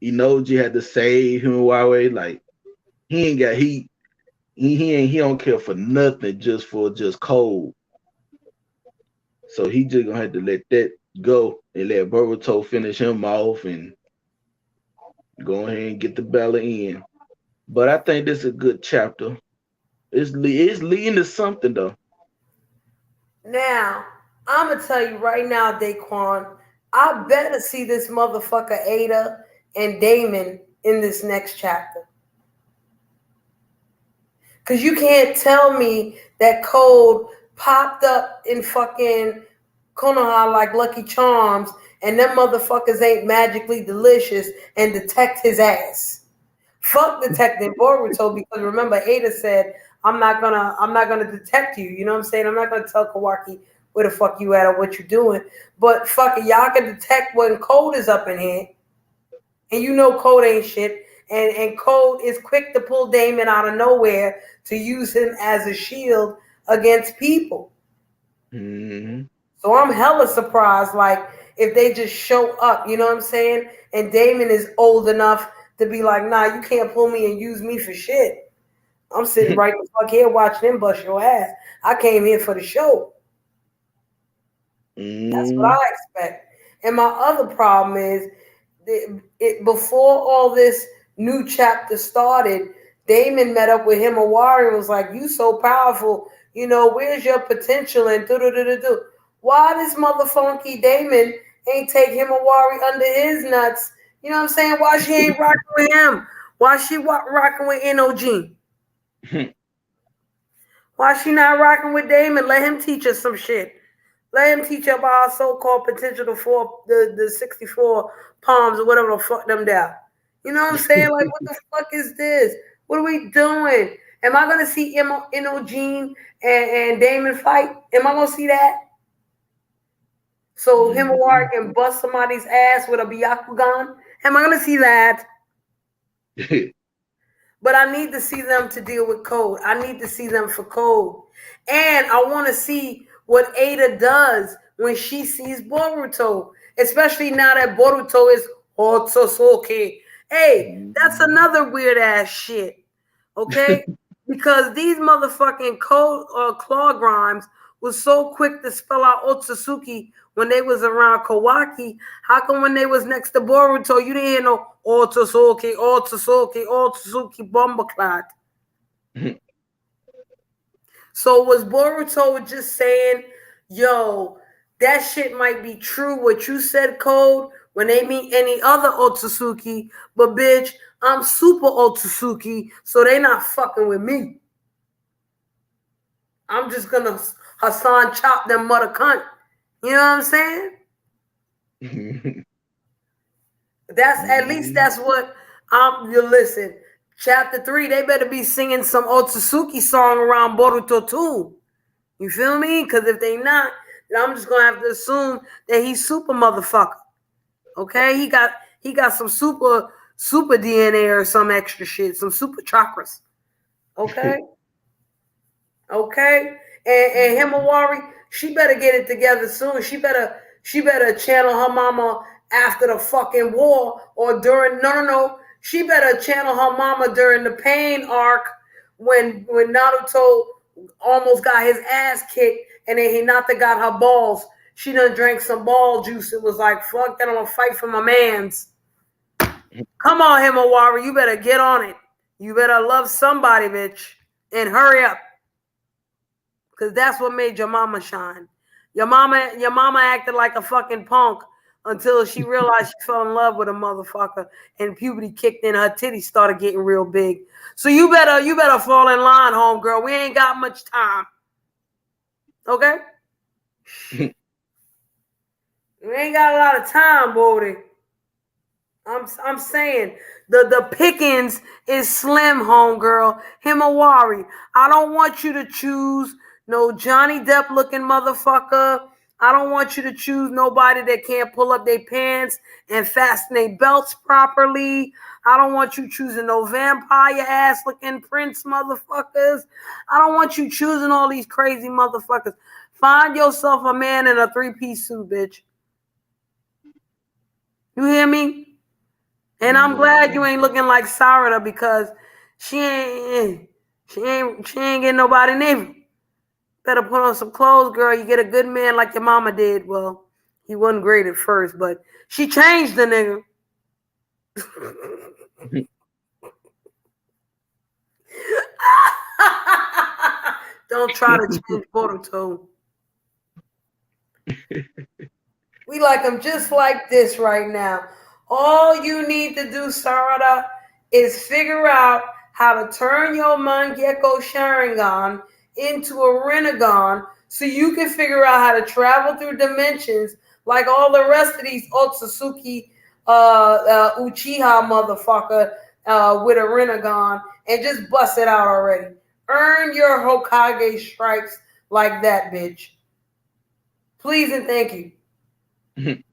Inoji had to save him and Huawei. Like he ain't got he don't care for nothing just for just cold. So he just gonna have to let that go and let Boruto finish him off and go ahead and get the battle in. But I think this is a good chapter. It's leading to something though. Now, I'm gonna tell you right now, Daquan, I better see this motherfucker Ada and Damon in this next chapter. Cause you can't tell me that code popped up in fucking Konoha like Lucky Charms and them motherfuckers ain't magically delicious and detect his ass. Fuck detecting Boruto because remember Ada said I'm not gonna detect you. You know what I'm saying? I'm not gonna tell Kawaki where the fuck you at or what you doing. But fuck it, y'all can detect when Code is up in here. And you know Code ain't shit. And Code is quick to pull Damon out of nowhere to use him as a shield against people. Mm-hmm. So I'm hella surprised, like, if they just show up, you know what I'm saying? And Damon is old enough to be like, nah, you can't pull me and use me for shit. I'm sitting right the fuck here watching them bust your ass. I came here for the show. That's what Mm-hmm. I expect. And my other problem is, before all this new chapter started, Damon met up with him a warrior and was like, "You so powerful, you know, where's your potential?" And do do do do do. Why this motherfunky Damon ain't take him a warrior under his nuts? You know what I'm saying? Why she ain't rocking with him? Why she rocking with NOG? Why she not rocking with Damon? Let him teach us some shit. Let him teach up our so-called potential to the 64 palms or whatever the fuck them down. You know what I'm saying? Like, what the fuck is this? What are we doing? Am I gonna see Gene and Damon fight? Am I gonna see that? So him and Warwick can bust somebody's ass with a Byakugan? Am I gonna see that? But I need to see them to deal with Code. I need to see them for Code. And I want to see what Ada does when she sees Boruto. Especially now that Boruto is Otsusuke. Hey, that's another weird ass shit. Okay? Because these motherfucking Code or Claw Grimes was so quick to spell out Otsutsuki when they was around Kawaki. How come when they was next to Boruto, you didn't hear no Otsutsuki, Otsutsuki, Otsutsuki Bumbleclad? So was Boruto just saying, yo, that shit might be true what you said, Code, when they meet any other Otsutsuki, but bitch, I'm super Otsutsuki, so they not fucking with me. I'm just gonna Hassan chop them mother cunt. You know what I'm saying? That's at least that's what you listen. Chapter 3, they better be singing some Otsutsuki song around Boruto too. You feel me? Because if they not, then I'm just gonna have to assume that he's super motherfucker. Okay, he got some super DNA or some extra shit, some super chakras. Okay. Okay, and Himawari, she better get it together soon. She better channel her mama after the fucking war or during no. She better channel her mama during the pain arc when Naruto almost got his ass kicked and then Hinata got her balls. She done drank some ball juice and was like, "Fuck that! I'm gonna fight for my mans." Come on, Himawari, you better get on it. You better love somebody, bitch, and hurry up. Because that's what made your mama shine. Your mama acted like a fucking punk until she realized she fell in love with a motherfucker and puberty kicked in, her titties started getting real big. So you better fall in line, homegirl. We ain't got much time. Okay? We ain't got a lot of time, Bodie. I'm saying the pickings is slim, homegirl. Himawari, I don't want you to choose no Johnny Depp looking motherfucker I don't want you to choose nobody that can't pull up their pants and fasten their belts properly. I don't want you choosing no vampire ass looking prince motherfuckers. I don't want you choosing all these crazy motherfuckers. Find yourself a man in a 3-piece suit, bitch. You hear me? And I'm glad you ain't looking like Sarada because she ain't getting nobody neither. Better put on some clothes, girl. You get a good man like your mama did. Well, he wasn't great at first, but she changed the nigga. Don't try to change Boruto. We like him just like this right now. All you need to do, Sarada, is figure out how to turn your Mangekyo Sharingan into a Rinnegan so you can figure out how to travel through dimensions like all the rest of these Otsutsuki Uchiha motherfucker with a Rinnegan and just bust it out already. Earn your Hokage stripes like that, bitch. Please and thank you. Hey,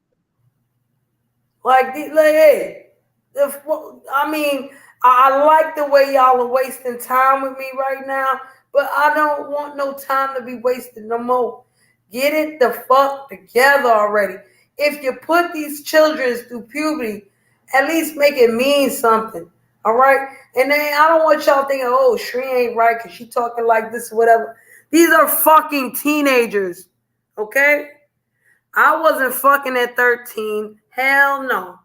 I mean, I like the way y'all are wasting time with me right now, but I don't want no time to be wasted no more. Get it the fuck together already. If you put these children through puberty, at least make it mean something. All right? And then I don't want y'all thinking, oh, Shri ain't right because she talking like this or whatever. These are fucking teenagers. Okay? I wasn't fucking at 13. Hell no.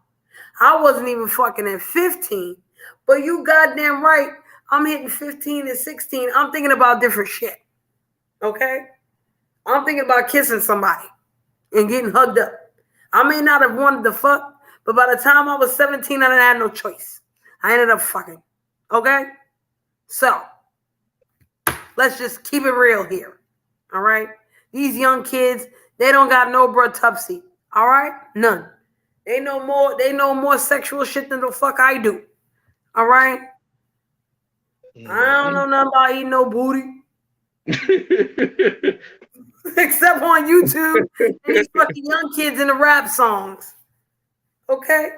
I wasn't even fucking at 15. But you goddamn right, I'm hitting 15 and 16. I'm thinking about different shit. Okay? I'm thinking about kissing somebody and getting hugged up. I may not have wanted to fuck, but by the time I was 17, I didn't have no choice. I ended up fucking. Okay? So, let's just keep it real here. All right? These young kids, they don't got no bruh tupsy. All right? None. They know more sexual shit than the fuck I do. All right? I don't know nothing about eating no booty. Except on YouTube and these fucking young kids in the rap songs. Okay?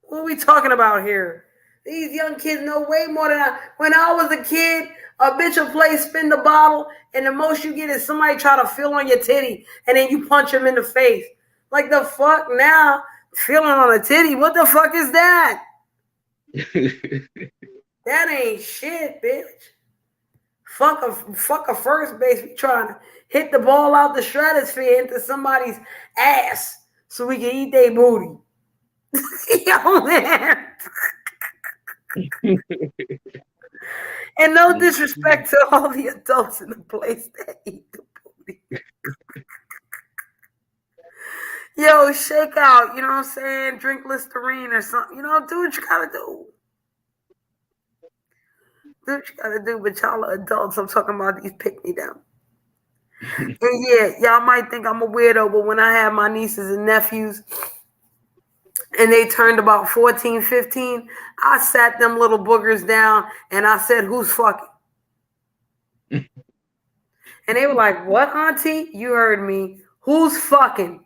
What are we talking about here? These young kids know way more than I. When I was a kid, a bitch will play spin the bottle, and the most you get is somebody try to feel on your titty, and then you punch him in the face. Like the fuck now? Feeling on a titty? What the fuck is that? That ain't shit, bitch. Fuck a first base. We trying to hit the ball out the stratosphere into somebody's ass so we can eat their booty. Yo, man. And no disrespect to all the adults in the place that eat the booty. Yo, shake out, you know what I'm saying? Drink Listerine or something. You know, do what you gotta do. Do what you gotta do, but y'all are adults. I'm talking about these pick-me-down. And yeah, y'all might think I'm a weirdo, but when I had my nieces and nephews and they turned about 14, 15, I sat them little boogers down and I said, who's fucking? And they were like, what, auntie? You heard me. Who's fucking?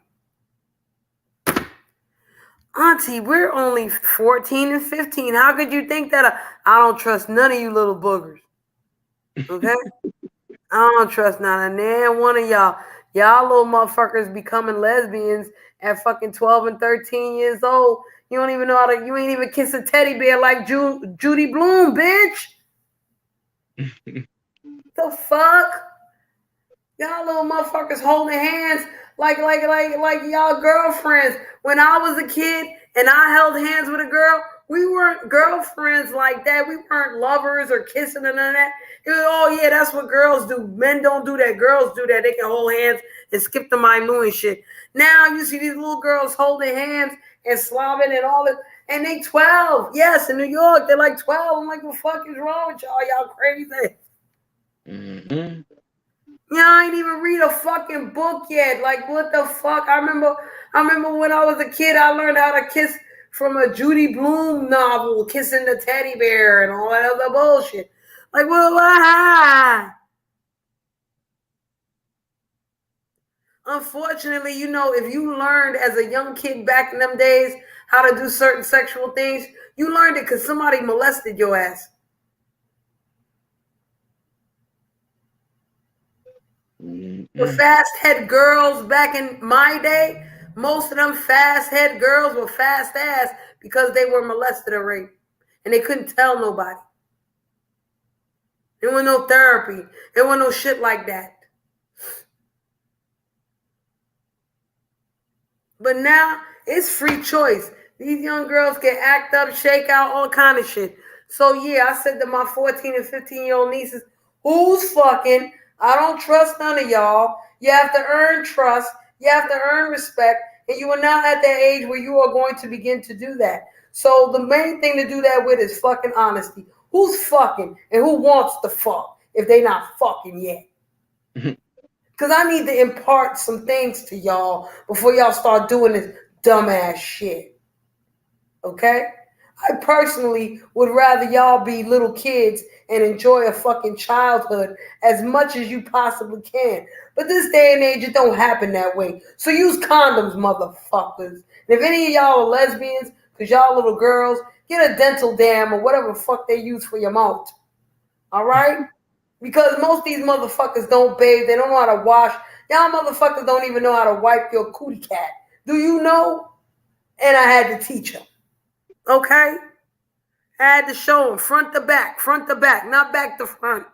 Auntie, we're only 14 and 15. How could you think that? I don't trust none of you little boogers. Okay? I don't trust none of one of y'all. Y'all little motherfuckers becoming lesbians at fucking 12 and 13 years old. You don't even know how to, you ain't even kiss a teddy bear like Judy Bloom, bitch. The fuck? Y'all little motherfuckers holding hands like y'all girlfriends. When I was a kid and I held hands with a girl, we weren't girlfriends like that. We weren't lovers or kissing and none of that. It was, oh yeah, that's what girls do. Men don't do that. Girls do that. They can hold hands and skip the minute and shit. Now you see these little girls holding hands and slobbing and all that. And they 12. Yes, in New York, they're like 12. I'm like, what the fuck is wrong with y'all? Y'all crazy. Mm-hmm. I ain't even read a fucking book yet. Like, what the fuck? I remember when I was a kid, I learned how to kiss from a Judy Bloom novel, kissing the teddy bear and all that other bullshit. Like, well, why? Unfortunately, if you learned as a young kid back in them days how to do certain sexual things, you learned it because somebody molested your ass. The Mm-mm. fast head girls back in my day, most of them fast head girls were fast ass because they were molested or raped. And they couldn't tell nobody. There was no therapy. There was no shit like that. But now it's free choice. These young girls can act up, shake out, all kind of shit. So yeah, I said to my 14 and 15-year-old nieces, who's fucking? I don't trust none of y'all. You have to earn trust. You have to earn respect. And you are now at that age where you are going to begin to do that. So the main thing to do that with is fucking honesty. Who's fucking and who wants to fuck if they not fucking yet? Because I need to impart some things to y'all before y'all start doing this dumbass shit. Okay? I personally would rather y'all be little kids and enjoy a fucking childhood as much as you possibly can. But this day and age, it don't happen that way. So use condoms, motherfuckers. And if any of y'all are lesbians, because y'all little girls, get a dental dam or whatever the fuck they use for your mouth. All right? Because most of these motherfuckers don't bathe. They don't know how to wash. Y'all motherfuckers don't even know how to wipe your cootie cat. Do you know? And I had to teach them. Okay? I had to show them front to back, not back to front.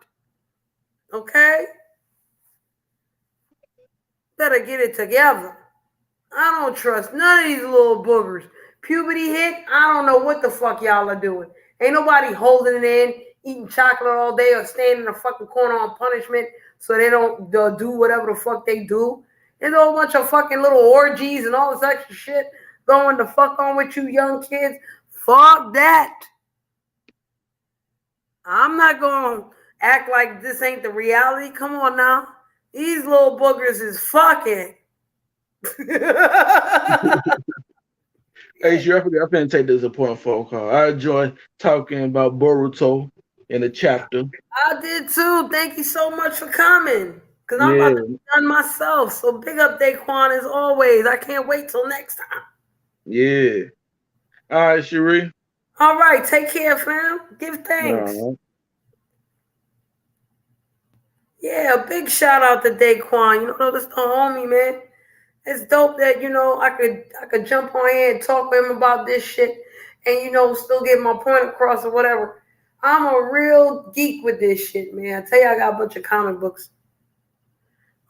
Okay? Better get it together. I don't trust none of these little boogers. Puberty hit, I don't know what the fuck y'all are doing. Ain't nobody holding it in, eating chocolate all day or standing in a fucking corner on punishment so they don't do whatever the fuck they do. There's a whole bunch of fucking little orgies and all this extra shit going the fuck on with you young kids. Fuck that. I'm not going to act like this ain't the reality. Come on now. These little boogers is fucking. Hey, sure, I forgot. I'm finna take this important phone call. I enjoy talking about Boruto in the chapter. I did too. Thank you so much for coming. Because I'm about to Yeah, be done myself. So big up Daquan as always. I can't wait till next time. yeah. All right, Cherie. All right. Take care, fam. Give thanks. All Yeah, a big shout out to Daquan. That's the homie, man. It's dope that, I could jump on here and talk with him about this shit and, still get my point across or whatever. I'm a real geek with this shit, man. I tell you, I got a bunch of comic books.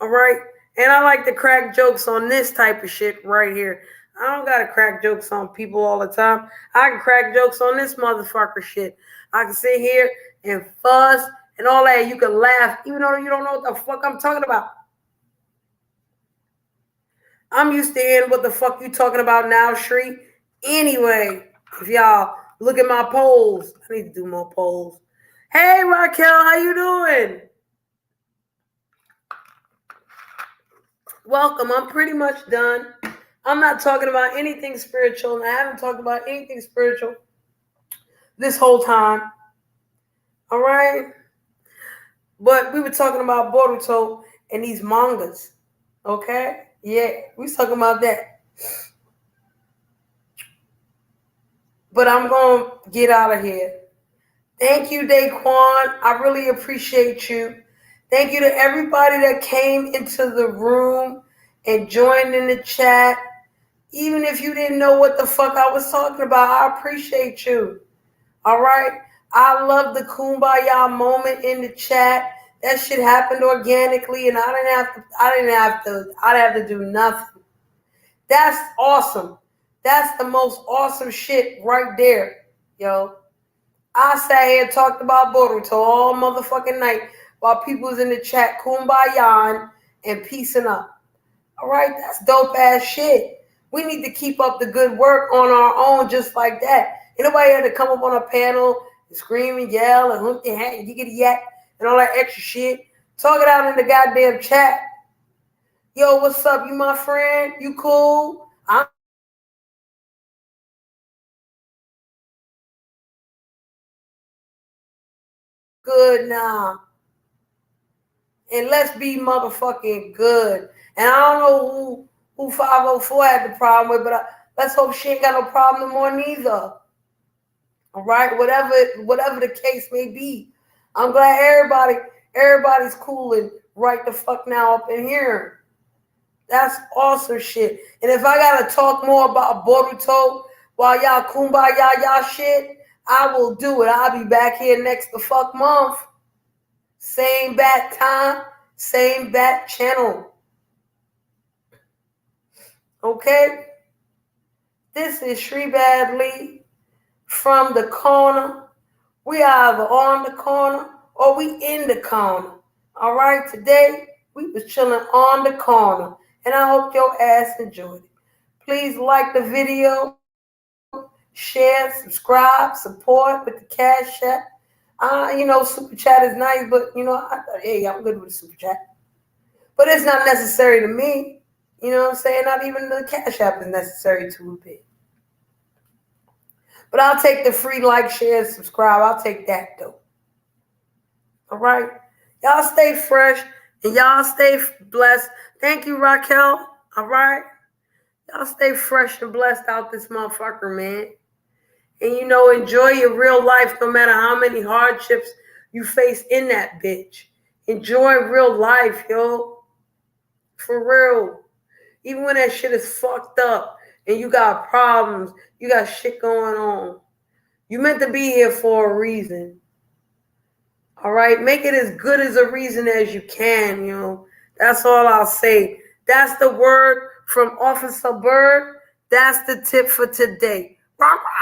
All right. And I like to crack jokes on this type of shit right here. I don't gotta crack jokes on people all the time. I can crack jokes on this motherfucker shit. I can sit here and fuss and all that. You can laugh, even though you don't know what the fuck I'm talking about. I'm used to hearing what the fuck you talking about now, Shri. Anyway, if y'all look at my polls, I need to do more polls. Hey Raquel, how you doing? Welcome. I'm pretty much done. I'm not talking about anything spiritual, and I haven't talked about anything spiritual this whole time. All right? But we were talking about Boruto and these mangas. Okay? Yeah, we was talking about that. But I'm going to get out of here. Thank you, Daquan. I really appreciate you. Thank you to everybody that came into the room and joined in the chat. Even if you didn't know what the fuck I was talking about, I appreciate you. All right? I love the kumbaya moment in the chat. That shit happened organically and I'd have to do nothing. That's awesome. That's the most awesome shit right there, yo. I sat here and talked about Boruto all motherfucking night while people was in the chat kumbaya and piecing up. All right, that's dope ass shit. We need to keep up the good work on our own just like that. Ain't nobody had to come up on a panel and scream and yell and hook their hat and yiggity yak and all that extra shit. Talk it out in the goddamn chat. Yo, what's up? You my friend? You cool? I'm good now. And let's be motherfucking good. And I don't know who 504 had the problem with, but let's hope she ain't got no problem no more neither. All right, whatever the case may be, I'm glad everybody's cool and right the fuck now up in here. That's awesome shit. And if I gotta talk more about Boruto while y'all kumbaya y'all shit, I will do it. I'll be back here next the fuck month. Same bat time, same bat channel. Okay? This is Shri Badly from the corner. We either on the corner or we in the corner. All right, today we was chilling on the corner, and I hope your ass enjoyed it. Please like the video, share, subscribe, support with the cash app. Super chat is nice, but hey, I'm good with the super chat. But it's not necessary to me. You know what I'm saying? Not even the cash app is necessary to repay. But I'll take the free like, share, subscribe. I'll take that though. All right. Y'all stay fresh and y'all stay blessed. Thank you, Raquel. All right. Y'all stay fresh and blessed out this motherfucker, man. And enjoy your real life no matter how many hardships you face in that bitch. Enjoy real life, yo. For real. Even when that shit is fucked up and you got problems, you got shit going on. You meant to be here for a reason. All right? Make it as good as a reason as you can, That's all I'll say. That's the word from Officer Bird. That's the tip for today. Rock, rock.